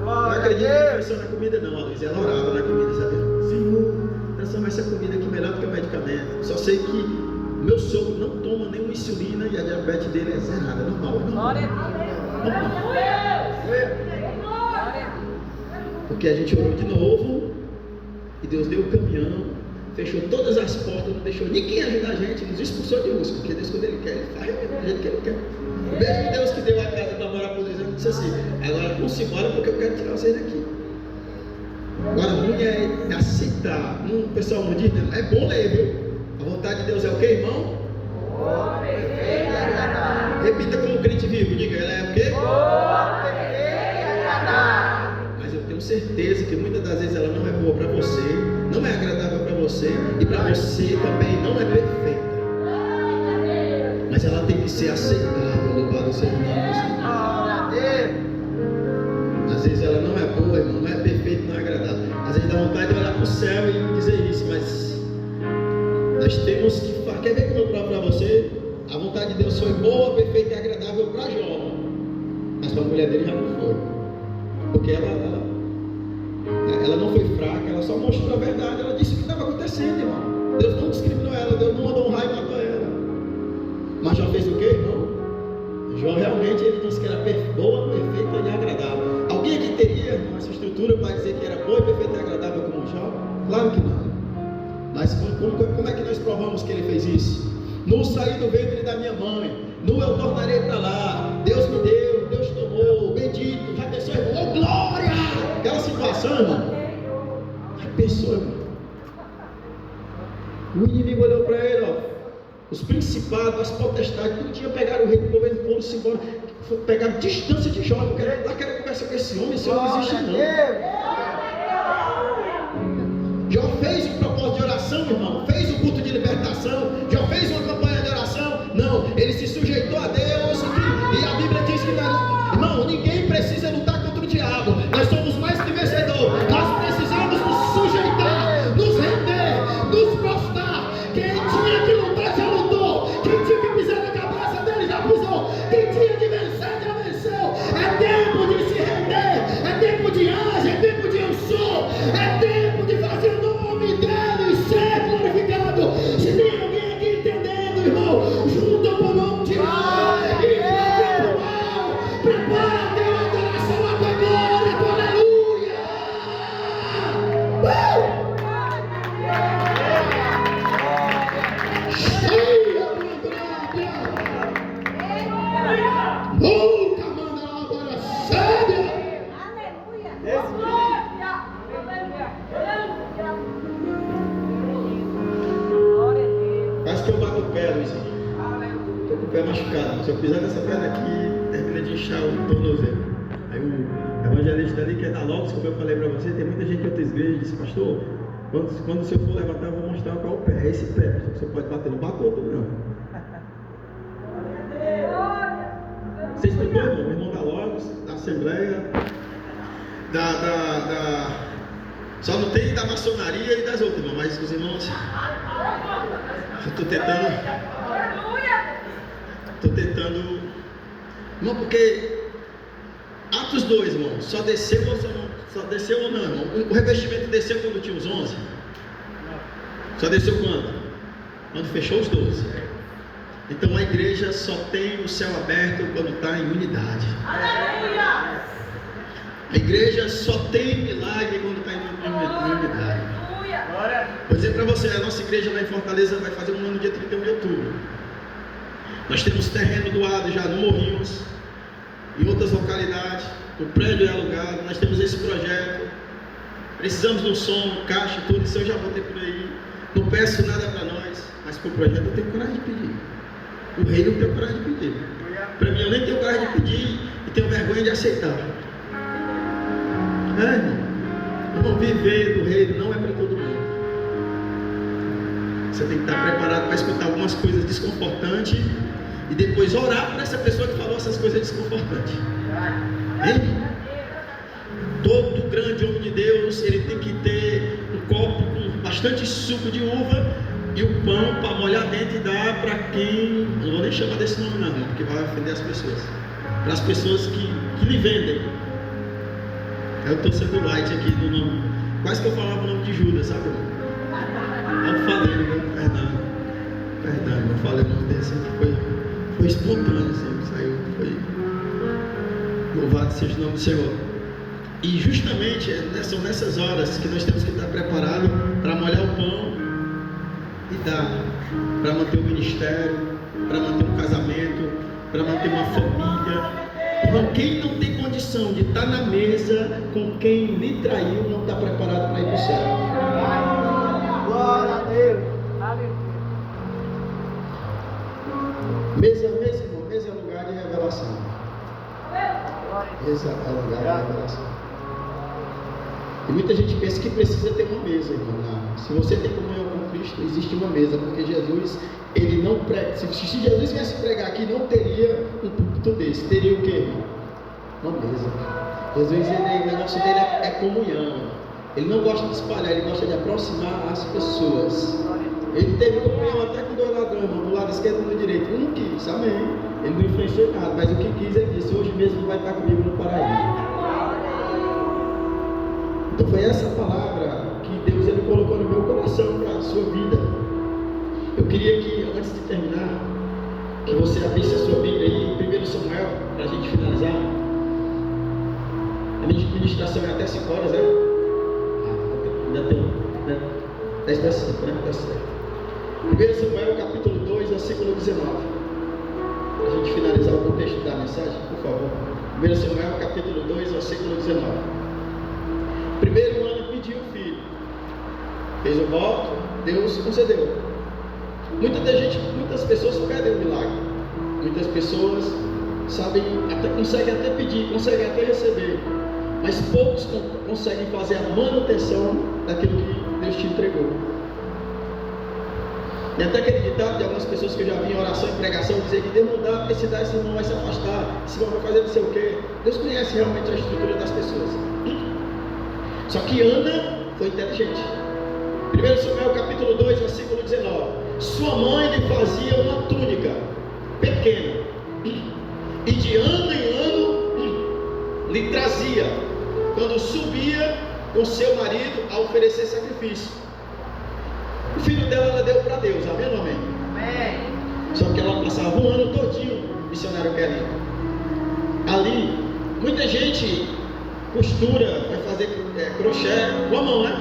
Não acredito que foi só na comida não, a Luísa, ela orava na comida, sabe? Senhor, transforma essa comida aqui melhor do que o medicamento. Só sei que meu sogro não toma nenhuma insulina e a diabetes dele é zerada, normal. Porque a gente orou de novo e Deus deu o caminhão, fechou todas as portas, não deixou ninguém ajudar a gente, nos expulsou de Rússia, porque Deus, quando Ele quer, Ele faz do jeito que Ele quer. O mesmo Deus que deu a casa para morar por 2 anos disse assim: agora vamos embora porque eu quero tirar vocês daqui. Agora, ruim é aceitar. O pessoal não diz, não. É bom ler, viu? A vontade de Deus é o que, irmão? Repita como crente vivo, diga, ela é o quê? Mas eu tenho certeza que muitas das vezes ela não é boa para você, não é agradável para você, e para você também não é perfeita. Mas ela tem que ser aceitável, louvado seja o nome do Senhor. Às vezes ela não é boa, irmão, não é perfeita, não é agradável. Às vezes dá vontade de olhar para o céu e dizer isso, mas nós temos que. Quer ver como eu provo para você? A vontade de Deus foi boa, perfeita e agradável para Jó, mas para a mulher dele já não foi, porque ela não foi fraca, ela só mostrou a verdade, ela disse o que estava acontecendo, irmão. Deus não discriminou ela, Deus não mandou um raio e matou ela. Mas Jó fez o quê, irmão? Jó realmente ele disse que era boa, perfeita e agradável. Alguém aqui teria essa estrutura para dizer que era boa, perfeita e agradável como Jó? Claro que não. Mas como é que nós provamos que ele fez isso? No sair do ventre da minha mãe, no eu tornarei para lá, Deus me deu, Deus tomou, bendito, já pensou, irmão? Oh, glória! Aquela situação, irmão. Já pensou, irmão? O inimigo olhou para ele, ó. Os principados, as potestades, tudo tinha pegaram o rei do governo, foram-se embora, pegaram distância de Jó. Eu quero conversar com esse homem não existe não. Jó fez um propósito de oração, irmão, fez um culto de libertação, Jó fez uma campanha de oração. Não, ele se sujeitou a Deus, e a Bíblia diz que não, irmão, ninguém precisa lutar contra o diabo, nós somos mais que vencedores, nós precisamos nos sujeitar, nos render, nos prostrar. Quem tinha que lutar já lutou, quem tinha que pisar na cabeça dele já pisou, quem tinha que vencer já venceu. É tempo de se render, é tempo de asa, é tempo de eu sou, é tempo de fazer o nome dele ser glorificado. Se tem alguém aqui entendendo, irmão, junta com o nome de Deus e vai pro mal. Prepara a teu adoração, a tua glória, a tua aleluia. Nunca manda a obra séria. Quase que eu bato o pé, Luizinho. Estou com o pé machucado. Se eu pisar nessa pedra aqui, termina de inchar o tornozelo. Aí o evangelista ali, que é da Logos, como eu falei para você, tem muita gente em outras igrejas que diz: pastor, quando o senhor for levantar, eu vou mostrar qual o pé. É esse pé, pastor, você pode bater, não bate outro não. Você estudou, irmão? O irmão da Logos, da Assembleia, só não tem da maçonaria e das outras, irmão, mas os irmãos. Eu estou tentando. Irmão, porque Atos 2, irmão, só desceu ou não, irmão? O revestimento desceu quando tinha os 11? Só desceu quando? Quando fechou os 12. Então a igreja só tem o céu aberto quando está em unidade. Aleluia! A igreja só tem milagre quando está em unidade. Vou dizer para você, a nossa igreja lá em Fortaleza vai fazer um ano dia 31 de outubro. Nós temos terreno doado já no Morrinhos, em outras localidades, o prédio é alugado, nós temos esse projeto. Precisamos de um som, caixa e tudo, isso eu já botei por aí. Não peço nada para nós, mas para o projeto eu tenho coragem de pedir. O rei não tem coragem de pedir. Para mim eu nem tenho coragem de pedir e tenho vergonha de aceitar. Irmão, viver do reino não é para todo mundo. Você tem que estar preparado para escutar algumas coisas desconfortantes e depois orar por essa pessoa que falou essas coisas desconfortantes. Todo grande homem de Deus, ele tem que ter um copo com bastante suco de uva e o pão para molhar dentro e dar para quem, não vou nem chamar desse nome não, porque vai ofender as pessoas, para as pessoas que lhe vendem. Eu estou sendo light aqui no nome, quase que eu falava o nome de Judas, sabe? Eu falei, perdão, eu falei o nome desse aqui, foi espontâneo, assim, saiu, foi. Louvado seja o nome do Senhor. E justamente são nessas horas que nós temos que estar preparados para molhar o pão e dar, para manter o ministério, para manter um casamento, para manter uma família. Irmão, quem não tem condição de estar na mesa com quem lhe traiu, não está preparado para ir para o céu. Glória a Deus. Mesa, irmão, mesa é lugar de revelação. Mesa é lugar de revelação. E muita gente pensa que precisa ter uma mesa, irmão. Não. Se você tem comunhão com Cristo, existe uma mesa, porque Jesus, ele não prega. Se Jesus viesse pregar aqui, não teria um púlpito desse. Teria o quê, irmão? Uma mesa. Jesus, o negócio dele é comunhão. Ele não gosta de espalhar, ele gosta de aproximar as pessoas. Ele teve comunhão até com 2 ladrões, do lado esquerdo e do direito. Ele não quis, amém. Ele não influenciou nada, mas o que quis, ele disse: hoje mesmo vai estar comigo no paraíso. Então foi essa palavra que Deus ele colocou no meu coração para a sua vida. Eu queria que, antes de terminar, que você abrisse a sua Bíblia aí em 1 Samuel, para a gente finalizar. A minha ministração é até 5 horas, né? Ainda tem 10 para 5, né? 10 1 Samuel capítulo 2, versículo 19. Para a gente finalizar o contexto da mensagem, por favor. 1 Samuel capítulo 2, versículo 19. Primeiro ano pediu o filho, fez o voto, Deus concedeu. Muitas pessoas pedem o milagre, muitas pessoas sabem, conseguem até pedir, conseguem até receber, mas poucos conseguem fazer a manutenção daquilo que Deus te entregou. E até aquele ditado de algumas pessoas que eu já vi em oração e pregação dizer que Deus não dá, porque se dá esse irmão vai se afastar, esse irmão vai fazer não sei o quê. Deus conhece realmente a estrutura das pessoas. Só que Ana foi inteligente. 1 Samuel capítulo 2, versículo 19. Sua mãe lhe fazia uma túnica pequena, e de ano em ano lhe trazia, quando subia com seu marido a oferecer sacrifício. O filho dela ela deu para Deus, amém ou amém? Amém. Só que ela passava um ano todinho, missionário querido. Ali, muita gente costura, vai fazer crochê com a mão, né?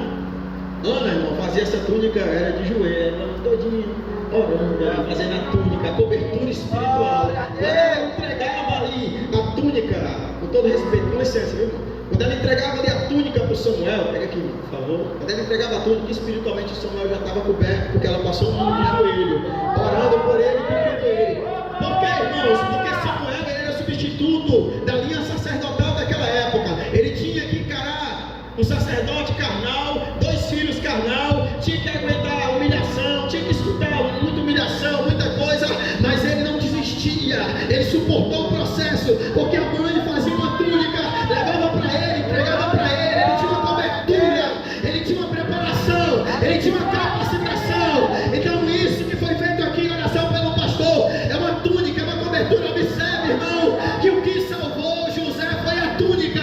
Ana, irmão, fazia essa túnica, era de joelho, ela todinho orando, ela fazendo a túnica, a cobertura espiritual. Quando ela entregava ali a túnica, com todo respeito, com licença, viu, irmão? Quando ela entregava ali a túnica para o Samuel, pega aqui, irmão, por favor. Quando ela entregava a túnica, espiritualmente o Samuel já estava coberto, porque ela passou um ano de joelho, orando por ele e pedindo ele. Por que, irmãos? Porque Samuel ele era substituto da linha sacerdotal daquela época. Ele tinha que encarar um sacerdote carnal, 2 filhos carnal, tinha que aguentar a humilhação, tinha que escutar muita humilhação, muita coisa, mas ele não desistia, ele suportou o processo, porque a mãe fazia uma túnica, levava para ele, entregava para ele tinha uma cobertura, ele tinha uma preparação, ele tinha uma capacitação. Então isso que foi feito aqui em oração pelo pastor, é uma túnica, é uma cobertura. Observe, irmão, que o que salvou José foi a túnica.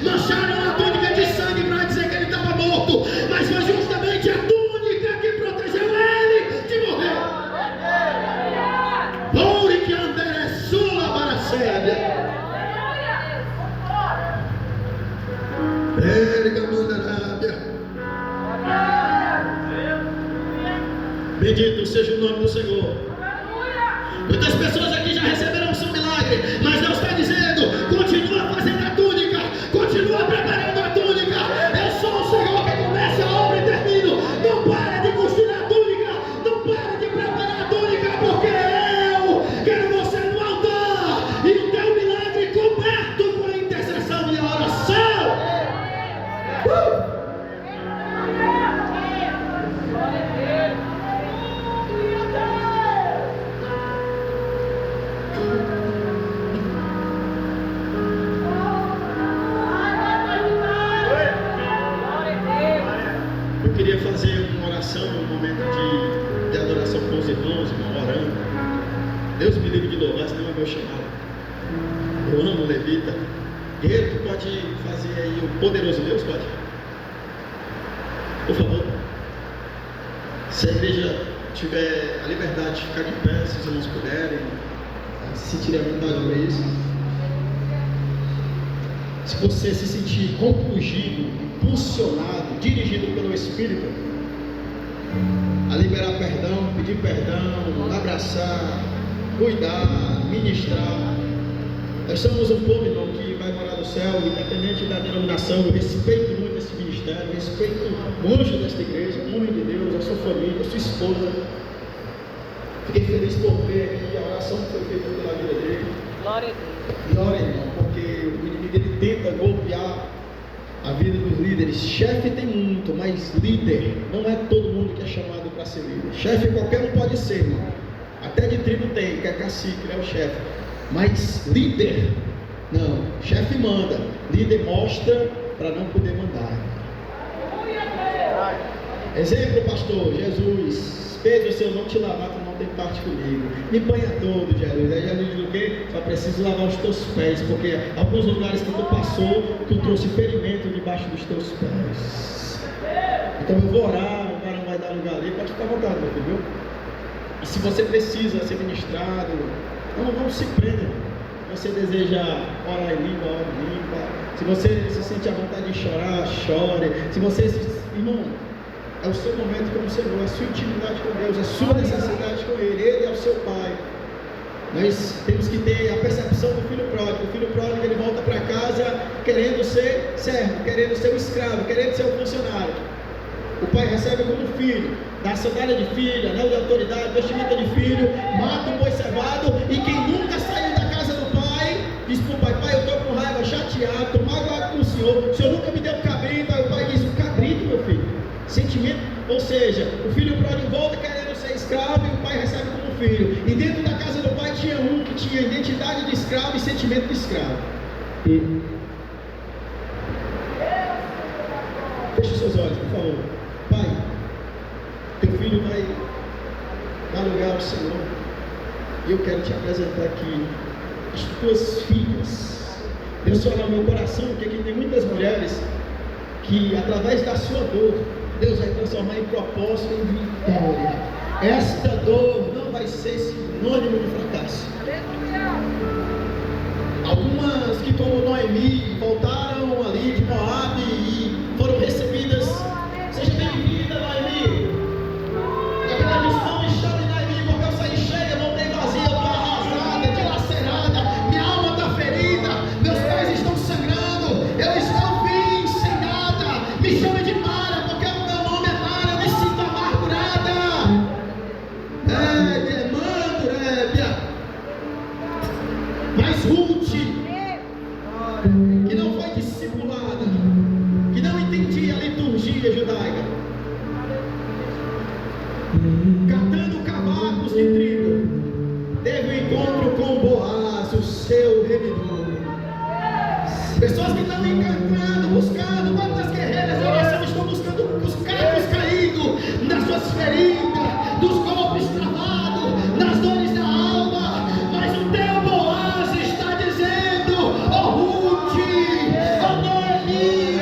Mancharam a túnica de sangue para dizer que ele estava morto, mas foi justamente a túnica que protegeu ele de morrer. Bendito seja o nome do Senhor. Muitas pessoas aqui já receberam o seu milagre, mas Deus está dizendo: continua fazendo a túnica, continua preparando a túnica. Eu sou o Senhor que começa a obra e termino. Não para de costurar a túnica, não para de preparar a túnica, porque eu quero você no altar e o teu milagre coberto por intercessão e oração. Eu queria fazer uma oração, um momento de adoração com os irmãos, orando. Deus me livre de louvar, senão eu vou chamar. Eu amo o levita. Guerreiro, tu pode fazer aí o poderoso Deus, pode? Por favor. Se a igreja tiver a liberdade de ficar de pé, se os irmãos puderem, se sentirem à vontade para isso. Se você se sentir compungido, impulsionado, dirigido pelo Espírito, a liberar perdão, pedir perdão, abraçar, cuidar, ministrar. Nós somos um povo, irmão, que vai morar no céu, independente da denominação. Eu respeito muito esse ministério, respeito o anjo desta igreja, o homem de Deus, a sua família, a sua esposa. Fiquei feliz por ver aqui a oração que foi feita pela vida dele. Glória a Deus. Glória, irmão, porque o inimigo ele tenta golpear a vida dos líderes. Chefe tem muito, mas líder não é todo mundo que é chamado para ser líder. Chefe qualquer um pode ser, irmão. Até de tribo tem, que é cacique, é o chefe. Mas líder, não. Chefe manda, líder mostra para não poder mandar. Exemplo, pastor, Jesus. Pedro, se eu não te lavar, tu não tem parte comigo. Me banha todo, Jesus. Aí Jesus diz o quê? Só preciso lavar os teus pés, porque alguns lugares que tu passou, tu trouxe ferimento debaixo dos teus pés. Então eu vou orar, o cara não vai dar lugar ali, pode ficar à vontade, meu filho, viu? E se você precisa ser ministrado, não se prenda. Se você deseja orar em língua, ore em língua. Se você se sente à vontade de chorar, chore. Se você irmão, é o seu momento com o Senhor, é a sua intimidade com Deus, é a sua necessidade com Ele é o seu Pai. Nós temos que ter a percepção do filho pródigo. O filho pródigo, ele volta para casa querendo ser servo, querendo ser um escravo, querendo ser um funcionário. O pai recebe como filho, dá sandália de filho, anel de autoridade, vestimenta de filho, mata um boi cevado, e quem nunca saiu da casa do pai, diz para o pai: pai, eu estou com raiva, chateado, estou magoado com o senhor nunca me deu um cabrito. Aí o pai diz: um cabrito, meu filho. Sentimento, ou seja, o filho pródigo volta querendo ser escravo e o pai recebe como filho. E dentro da casa do pai tinha um que tinha identidade de escravo e sentimento de escravo. Feche os seus olhos, por favor. Pai, teu filho vai dar lugar ao Senhor, e eu quero te apresentar aqui as tuas filhas. Deus fala no meu coração que aqui tem muitas mulheres que, através da sua dor, Deus vai transformar em propósito, em vitória. Esta dor não vai ser sinônimo de fracasso. Algumas que, como Noemi, voltaram ali de Moabe e foram recebidas. Seja bem-vinda, Noemi. Aquela diz: não me chame, Noemi, porque eu saí cheia, voltei vazia, eu estou arrasada, dilacerada, minha alma está ferida, meus pés estão sangrando, eu estou bem sem nada. Me chame de Mara, porque o meu nome é Mara, eu me sinto amargurada. Mas Ruth, que não foi discipulada, que não entendia a liturgia judaica, catando cavacos de trigo, teve um encontro com Boaz, o seu remidor. Pessoas que estão encontrando, buscando, quantas guerreiras de oração estão buscando os cacos caídos nas suas feridas, dos golpes travados, nas dores da alma. Mas o teu Boaz está dizendo: ó Ruth, ó Noemi,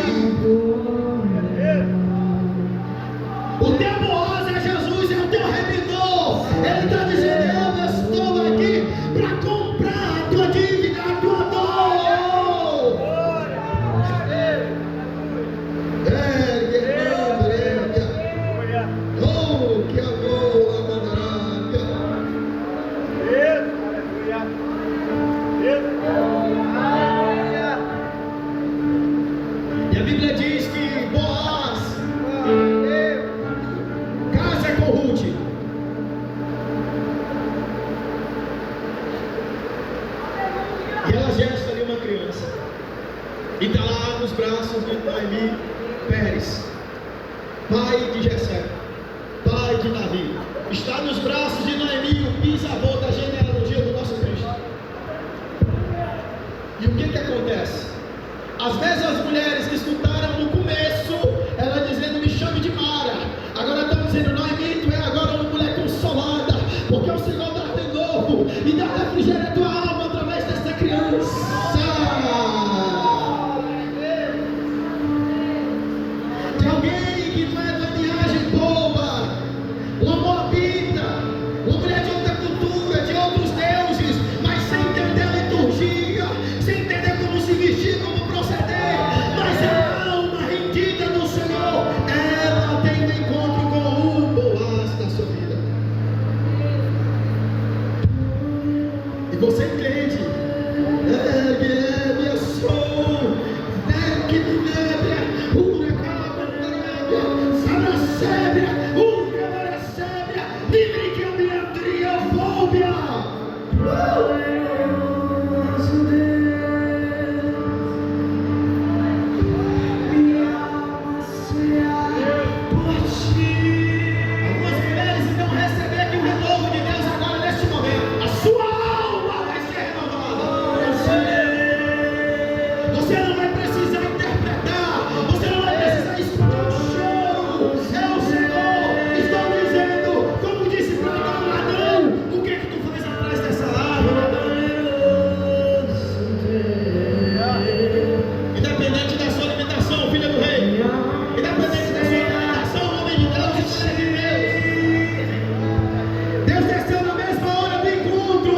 o teu Boaz é Jesus, é o teu remidor. Ele está dizendo: eu estou aqui para comprar a tua dívida, a tua dor. E a Bíblia diz que Boaz casa com Ruth. E ela gesta ali uma criança. E está lá nos braços de Noemi Pérez, pai de Jessé, pai de Davi. Está nos braços de Noemi, o bisavô da genealogia do nosso Cristo. E o que acontece? As mesmas mulheres que escutaram no começo, ela dizendo: me chame de Mara. Agora estão dizendo: Noemi, tu é agora uma mulher consolada, porque o Senhor dá de novo e dá refrigério à tua alma através desta criança. De alguém que não é da linhagem boa, uma moabita, uma mulher de outra cultura, de outros deuses, mas sem entender a liturgia, sem entender como se vestir, como proceder, mas a alma rendida no Senhor, ela tem um encontro com o Boaz da sua vida. E você entende? Minha sou, que nébria, livre que eu me triofobia. Algumas mulheres vão receber aqui o renovo de Deus agora neste momento. A sua alma vai ser renovada. Você não vai precisar interpretar, você não vai precisar escutar o choro. É o Senhor, estou dizendo, como disse para Adão: o que tu faz atrás dessa árvore, Adão? Independente da sua limitação, filha do rei, independente da sua limitação, homem de Deus, filha de Deus, Deus desceu na mesma hora do encontro.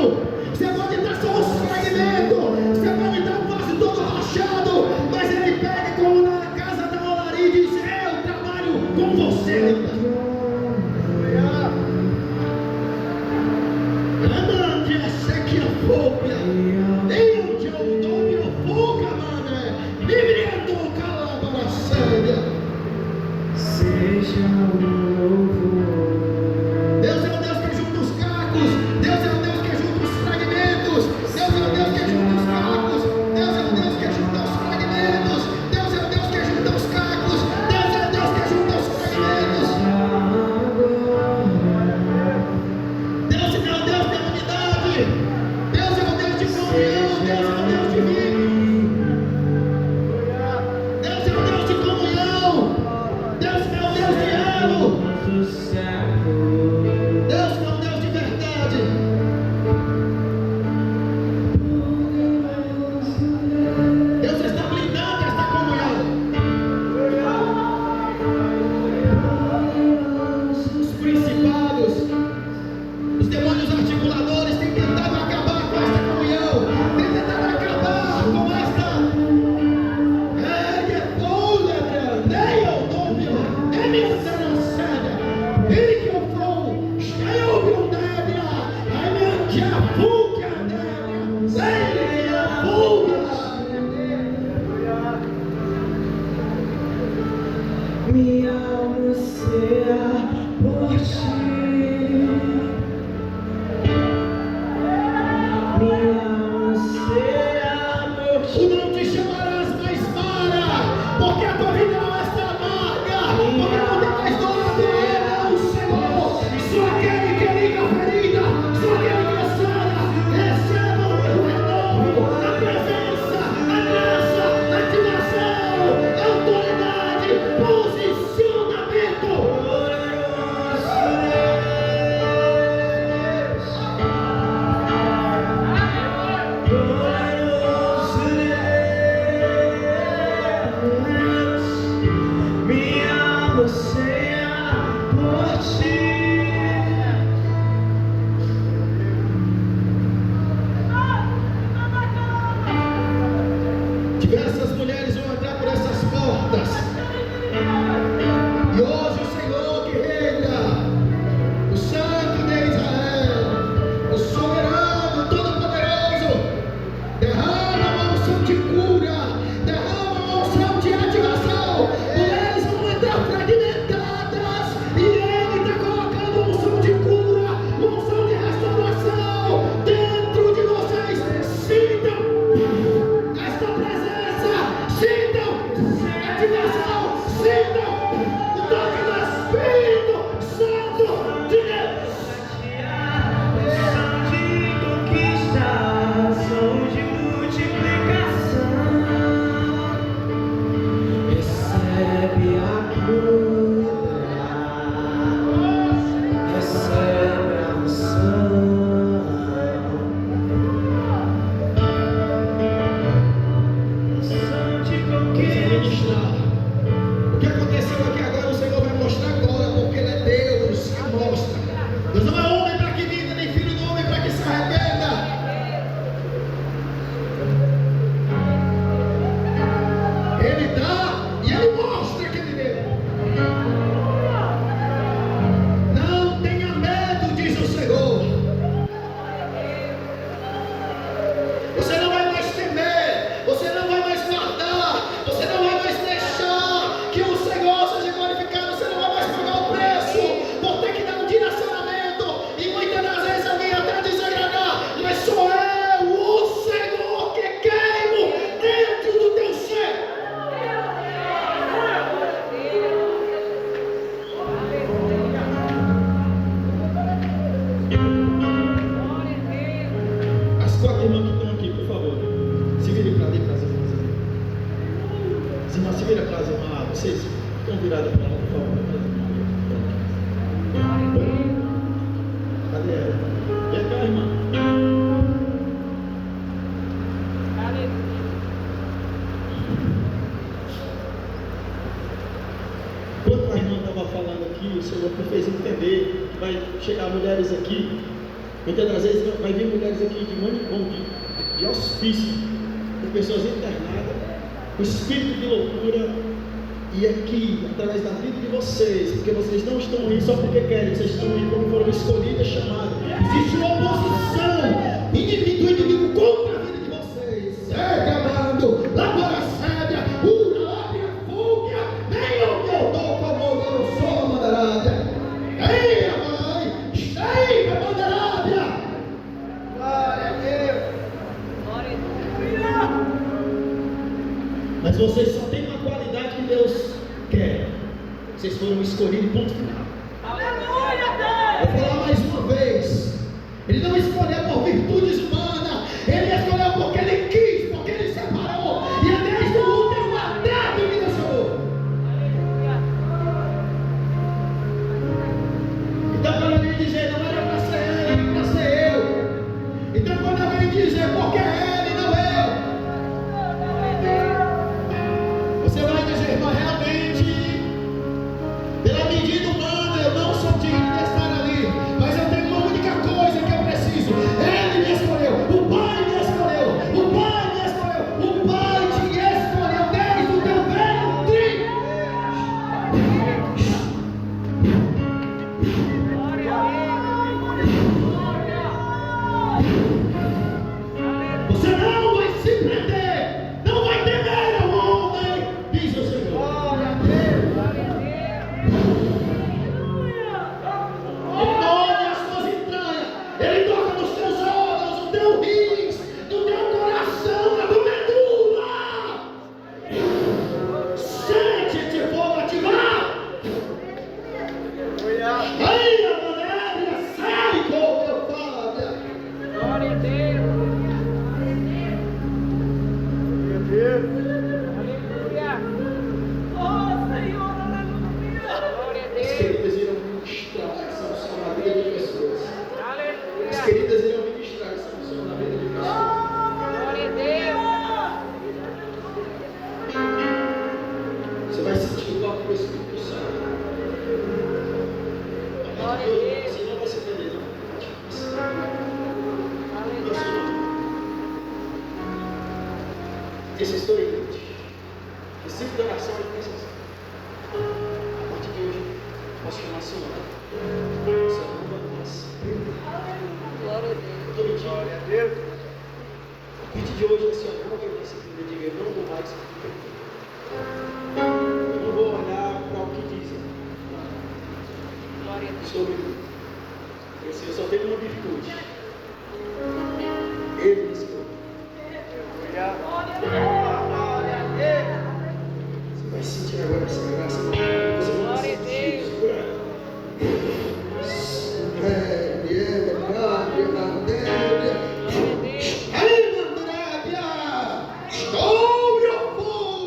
Você pode estar só os fragmentos, você pode estar quase todo rachado, mas Ele pega como na casa da olaria e diz: eu trabalho com você. Amante, essa que é fobia. Eu te amo, foca, mano. Livre a tua calada na séria. Seja o louvor. Deus é o Deus que junta os cacos. Deus é o Deus que junta os fragmentos. Deus é o Deus que junta os cacos. Deus é o Deus que junta os fragmentos. Deus é o Deus que junta os cacos. Deus é o Deus que junta os fragmentos. Deus é o Deus da unidade. Deus é o Deus de comunhão. Deus é o Deus de vida. Deus é o Deus de comunhão. Deus é o Deus de elo. Deus é o Deus de verdade. Deus está blindando esta comunhão. Os principados, os demônios articuladores têm tentado acabar com esta comunhão, têm tentado acabar com esta. Minha alma anseia por ti. Minha alma anseia por ti. Tu não te chamarás mais Mara, porque a tua vida não está amarga, porque não tem mais dor na tua alma, o Senhor. Só aquele que liga a ferida, só aquele que sana, receba o renovo, a presença, a graça, a ativação, a autoridade, posicionamento. Diversas mulheres vão entrar por essas portas. E hoje o Senhor que reina, o Santo de Israel, o soberano, todo-poderoso, derrama uma unção de cura, derrama uma unção de ativação. dá e Ele mostra que Ele deu. Não tenha medo, diz o Senhor. Você não vai mais temer, você não vai mais guardar, você não vai mais deixar que o Senhor seja glorificado, você não vai mais pagar o preço por ter que dar um direcionamento e muitas das vezes alguém até desagradar, mas sou eu, o Senhor, que queimo dentro do teu ser. As quatro irmãs que estão aqui, por favor, se virem para ali, para as irmãs. As irmãs, se virem para as irmãs. Vocês estão viradas para lá, por favor. Cadê ela? Vem cá, irmã. Enquanto a irmã estava falando aqui, o Senhor me fez entender que vai chegar mulheres aqui. Muitas das vezes vai vir mulheres aqui de manicômio, de hospício, com pessoas internadas, com espírito de loucura, e aqui, através da vida de vocês, porque vocês não estão aí só porque querem, vocês estão aí porque foram escolhidas, chamadas. Existe uma oposição do inimigo contra a vida de vocês. Segue amando, labora séria, ura, lábia, fúria, nem o que eu dou como eu sou a mandarábia. Ei, mãe, ei, a mandarábia. Glória a Deus. Glória a Deus. Mas vocês só têm uma qualidade que Deus quer. Vocês foram escolhidos, ponto final. Aleluia, Deus. Vou falar mais uma vez. Ele não escolheu por virtudes humanas. Ele escolheu porque Ele quis, porque Ele separou. E é desde o último até que me deixou. Então quando alguém dizer não era para ser ele, era para ser eu. Então quando alguém dizer porque é ele, não eu, você vai dizer, mas realmente, pela medida humana, eu não sou digno de estar ali, mas eu tenho uma única coisa que eu preciso. Ele me escolheu, o Pai me escolheu, o Pai me escolheu, o Pai te escolheu desde o teu ventre. Você não vai se prender, não vai temer ao homem, diz o Senhor. Ele molha as tuas entranhas, Ele toca nos teus órgãos, no teu rins, no teu coração, na tua medula. Sente-te, fogo ativar. Ai, a maneira, sai com teu Pai. Glória a Deus. Aleluia. Oh, Senhor, aleluia. Glória a As Deus. queridas irão ministrar essa unção na vida de pessoas. As Aleluia. queridas irão ministrar essa unção na vida de pessoas. Glória a Deus. Você vai sentir o toque do Espírito Santo. Glória a Deus. Você não vai se perder, não. Aleluia. Esse estou ignorante. O ciclo da oração é assim. A partir de hoje, posso chamar seu nome. Você não vai mais. Glória a Deus. Todo dia. Glória a Deus. A partir de hoje, esse amor que você diga, eu não vou mais. Eu não vou olhar para o que dizem. Glória a Deus. Estou livre. Eu só tenho uma virtude. Ele me escolheu. Você vai sentir agora essa graça. Você vai Glória a sentir. Deus. Segura. Aí, Mandarábia, estou meu fogo.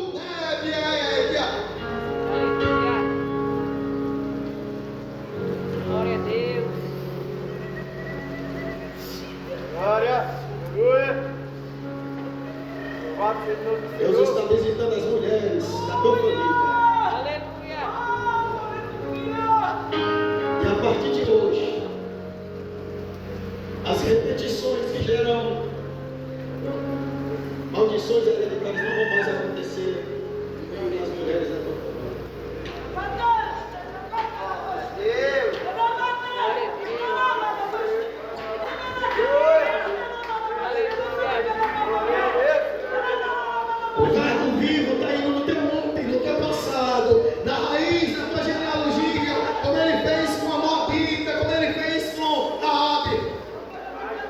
O verbo vivo está indo no teu ontem, no teu passado, na raiz da tua genealogia, como ele fez com a Moabita, como ele fez com Raabe.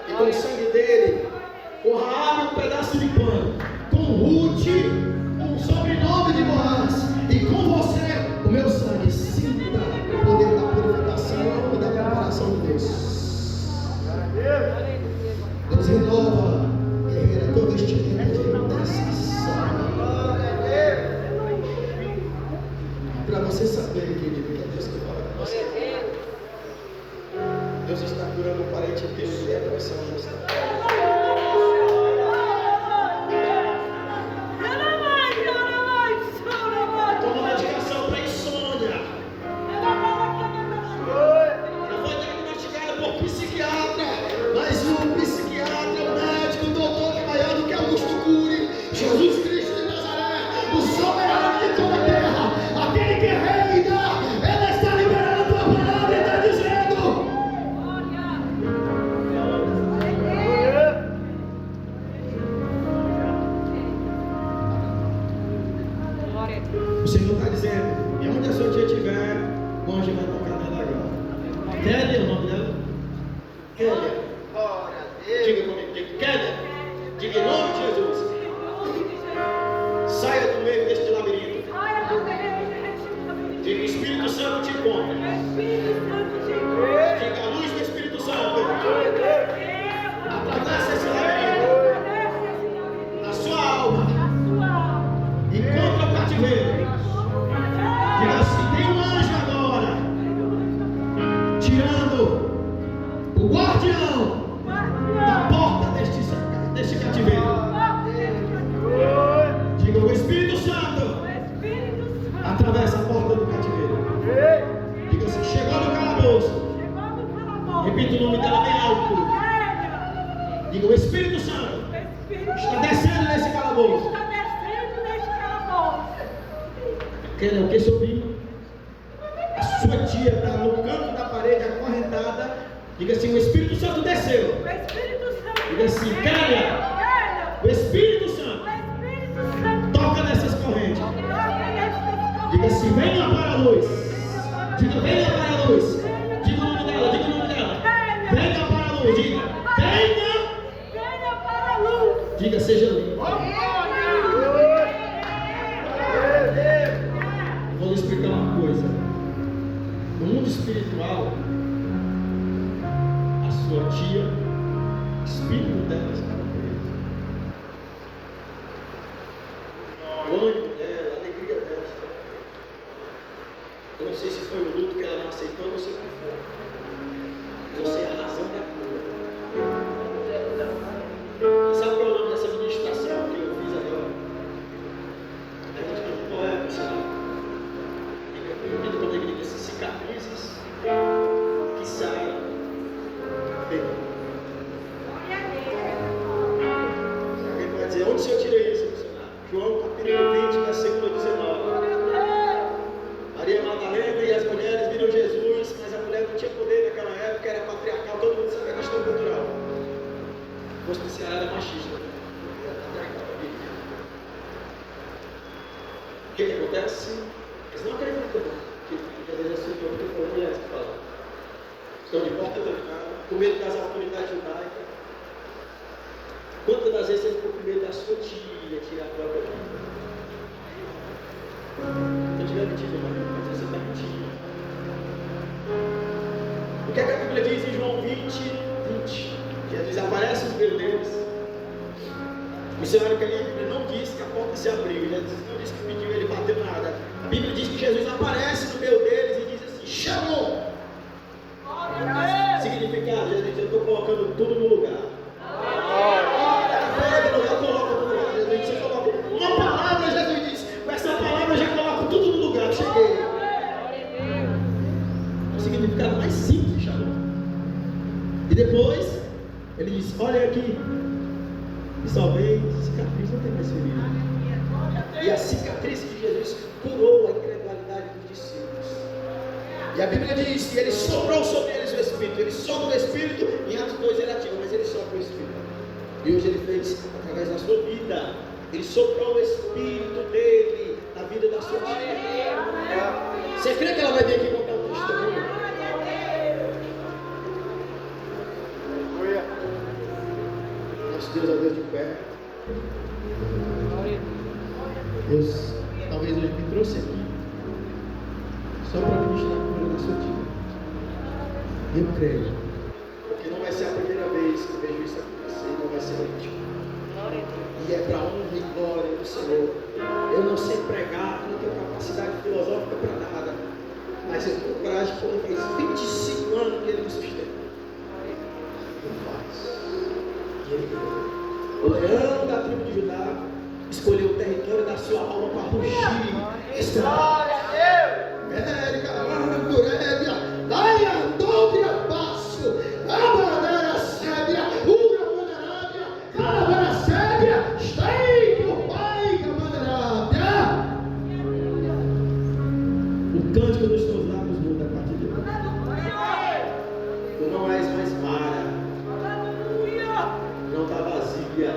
E com o sangue dele, com Raabe um pedaço de pano, com Ruth um sobrenome de Boaz, e com você o meu sangue. Sinta o poder da purificação e da preparação de Deus. Deus renova, guerreira, todo este tempo de intercessão. Para você saber, querido, que é Deus que fala com você. Deus está curando um parente teu e a pressão já está. Toma uma medicação para insônia. Já foi diagnosticada por psiquiatra, mas o psiquiatra, o médico, o doutor que é maior do que Augusto Cury, Jesus Cristo de Nazaré, o soberano de toda a terra, aquele que reina, ele está liberando a tua palavra e está dizendo: o Senhor está dizendo, e onde a sua tia estiver, o anjo vai tocar nela agora. Kélia é o nome dela? Kélia. Diga comigo, diga Kélia. Diga em nome de Jesus. Saia do meio deste labirinto. Diga, Espírito Santo te encontra. Diga, a luz do Espírito Santo atravessa esse labirinto. Na sua alma. Encontra o cativeiro. Diga assim, tem um anjo agora, tirando o guardião da porta deste cativeiro. Diga, o Espírito Santo atravessa a porta do cativeiro. Diga assim, chegou no calabouço. Repita o nome dela bem alto. Diga, o Espírito Santo está descendo nesse calabouço. Quer o que, sobrinho? A sua tia está no canto da parede acorrentada. Diga assim, o Espírito Santo desceu. Diga assim, Kélia, o Espírito Santo toca nessas correntes. Diga assim, venha para a luz. Diga, venha para a luz. Diga o nome dela, diga o nome dela. Venha para a luz, diga, venha para a luz. Diga, seja limpo. Vou lhe explicar uma coisa. No mundo espiritual, a sua tia, o espírito dela estava preso. O ânimo dela, a alegria dela estava presa. Eu não sei se foi o luto que ela não aceitou, não sei o que foi. Você é a razão da cura. Sabe qual é o nome dessa ministração que eu fiz agora? A gente não pode, sabe? Quando ele diz cicatrizes que saem bem. Alguém pode dizer, onde o senhor tira isso, missionário? João capítulo 20, versículo 19. Maria Madalena e as mulheres viram Jesus, mas a mulher não tinha poder naquela época, era patriarcal, todo mundo sabe a questão cultural. O Ceará era machista. O que acontece? Eles não acreditam. Às vezes assim, eu estou falando mulheres que falam. Estão de porta trancada, com medo das autoridades judaicas. Quantas das vezes eles ficam com medo da sua tia tirar a própria vida? Se eu tiver mentido, mas você está mentindo. O que a Bíblia diz em João 20? Jesus aparece no meio deles. O missionário que a Bíblia não diz que a porta se abriu. Jesus não disse que pediu, ele bateu nada. A Bíblia diz que Jesus aparece no meio deles e diz assim, chamou. Significado, Jesus, eu estou colocando tudo no lugar. Eu coloco tudo no lugar. Jesus disse, eu coloco uma palavra, Jesus disse, com essa palavra eu já coloco tudo no lugar. Cheguei. O significado mais simples, chamou. E depois, ele disse, olha aqui. E só veio cicatriz, não tem mais ferida. E a cicatriz de Jesus curou a incredulidade dos discípulos. E a Bíblia diz que ele soprou sobre eles o Espírito. Ele sopra o Espírito, em Atos 2 ele ativa, mas ele sopra o Espírito. E hoje ele fez através da sua vida. Ele soprou o Espírito dele na vida da sua tia. Você crê que ela vai vir aqui contar um testemunho? Nosso Deus é Deus de pé. Deus talvez hoje me trouxe aqui só para ministrar a cura da sua tia. Eu creio, porque não vai ser a primeira vez que eu vejo isso acontecer, não vai ser a última. E é para a honra e glória do Senhor. Eu não sei pregar, não tenho capacidade filosófica para nada, mas eu tenho coragem, porque faz 25 anos que Ele me sustenta. Ele faz. E Ele o leão da tribo de Judá escolheu o território da sua alma para rugir. Glória a Deus! O cântico dos teus lábios muda a partir de hoje. Tu não és mais vara. Não está vazia.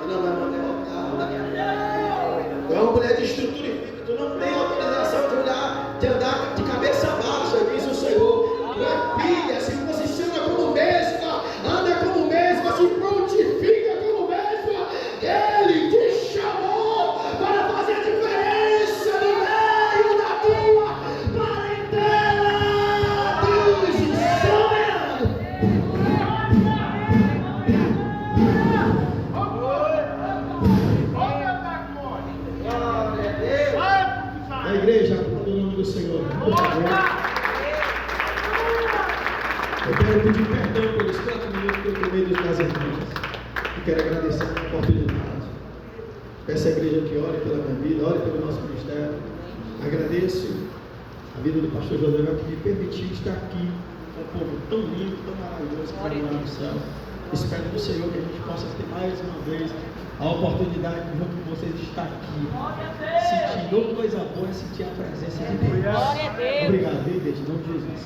Tu não vai mandar derrotada. Tu é uma mulher de estrutura e física. Tu não tem autorização de andar de cabeça baixa, diz o Senhor. Tu é filha, se posiciona como mesma, anda como mesma, se prontifica como mesma. Ele te chamou para fazer a diferença no meio da tua parentela. Deus sonhando. A igreja, aplauda o nome do Senhor. Eu quero pedir perdão pelos 4 minutos que eu tomei dos meus irmãos. E quero agradecer a oportunidade. Peço à igreja que ore pela minha vida, ore pelo nosso ministério. Agradeço a vida do pastor José que me permitiu estar aqui com um povo tão lindo, tão maravilhoso que vai morar no céu. Espero no Senhor que a gente possa ter mais uma vez a oportunidade de junto com vocês estar aqui. Sentir coisa boa é sentir a presença de Deus. Glória a Deus. Obrigado, igreja, em nome de Jesus.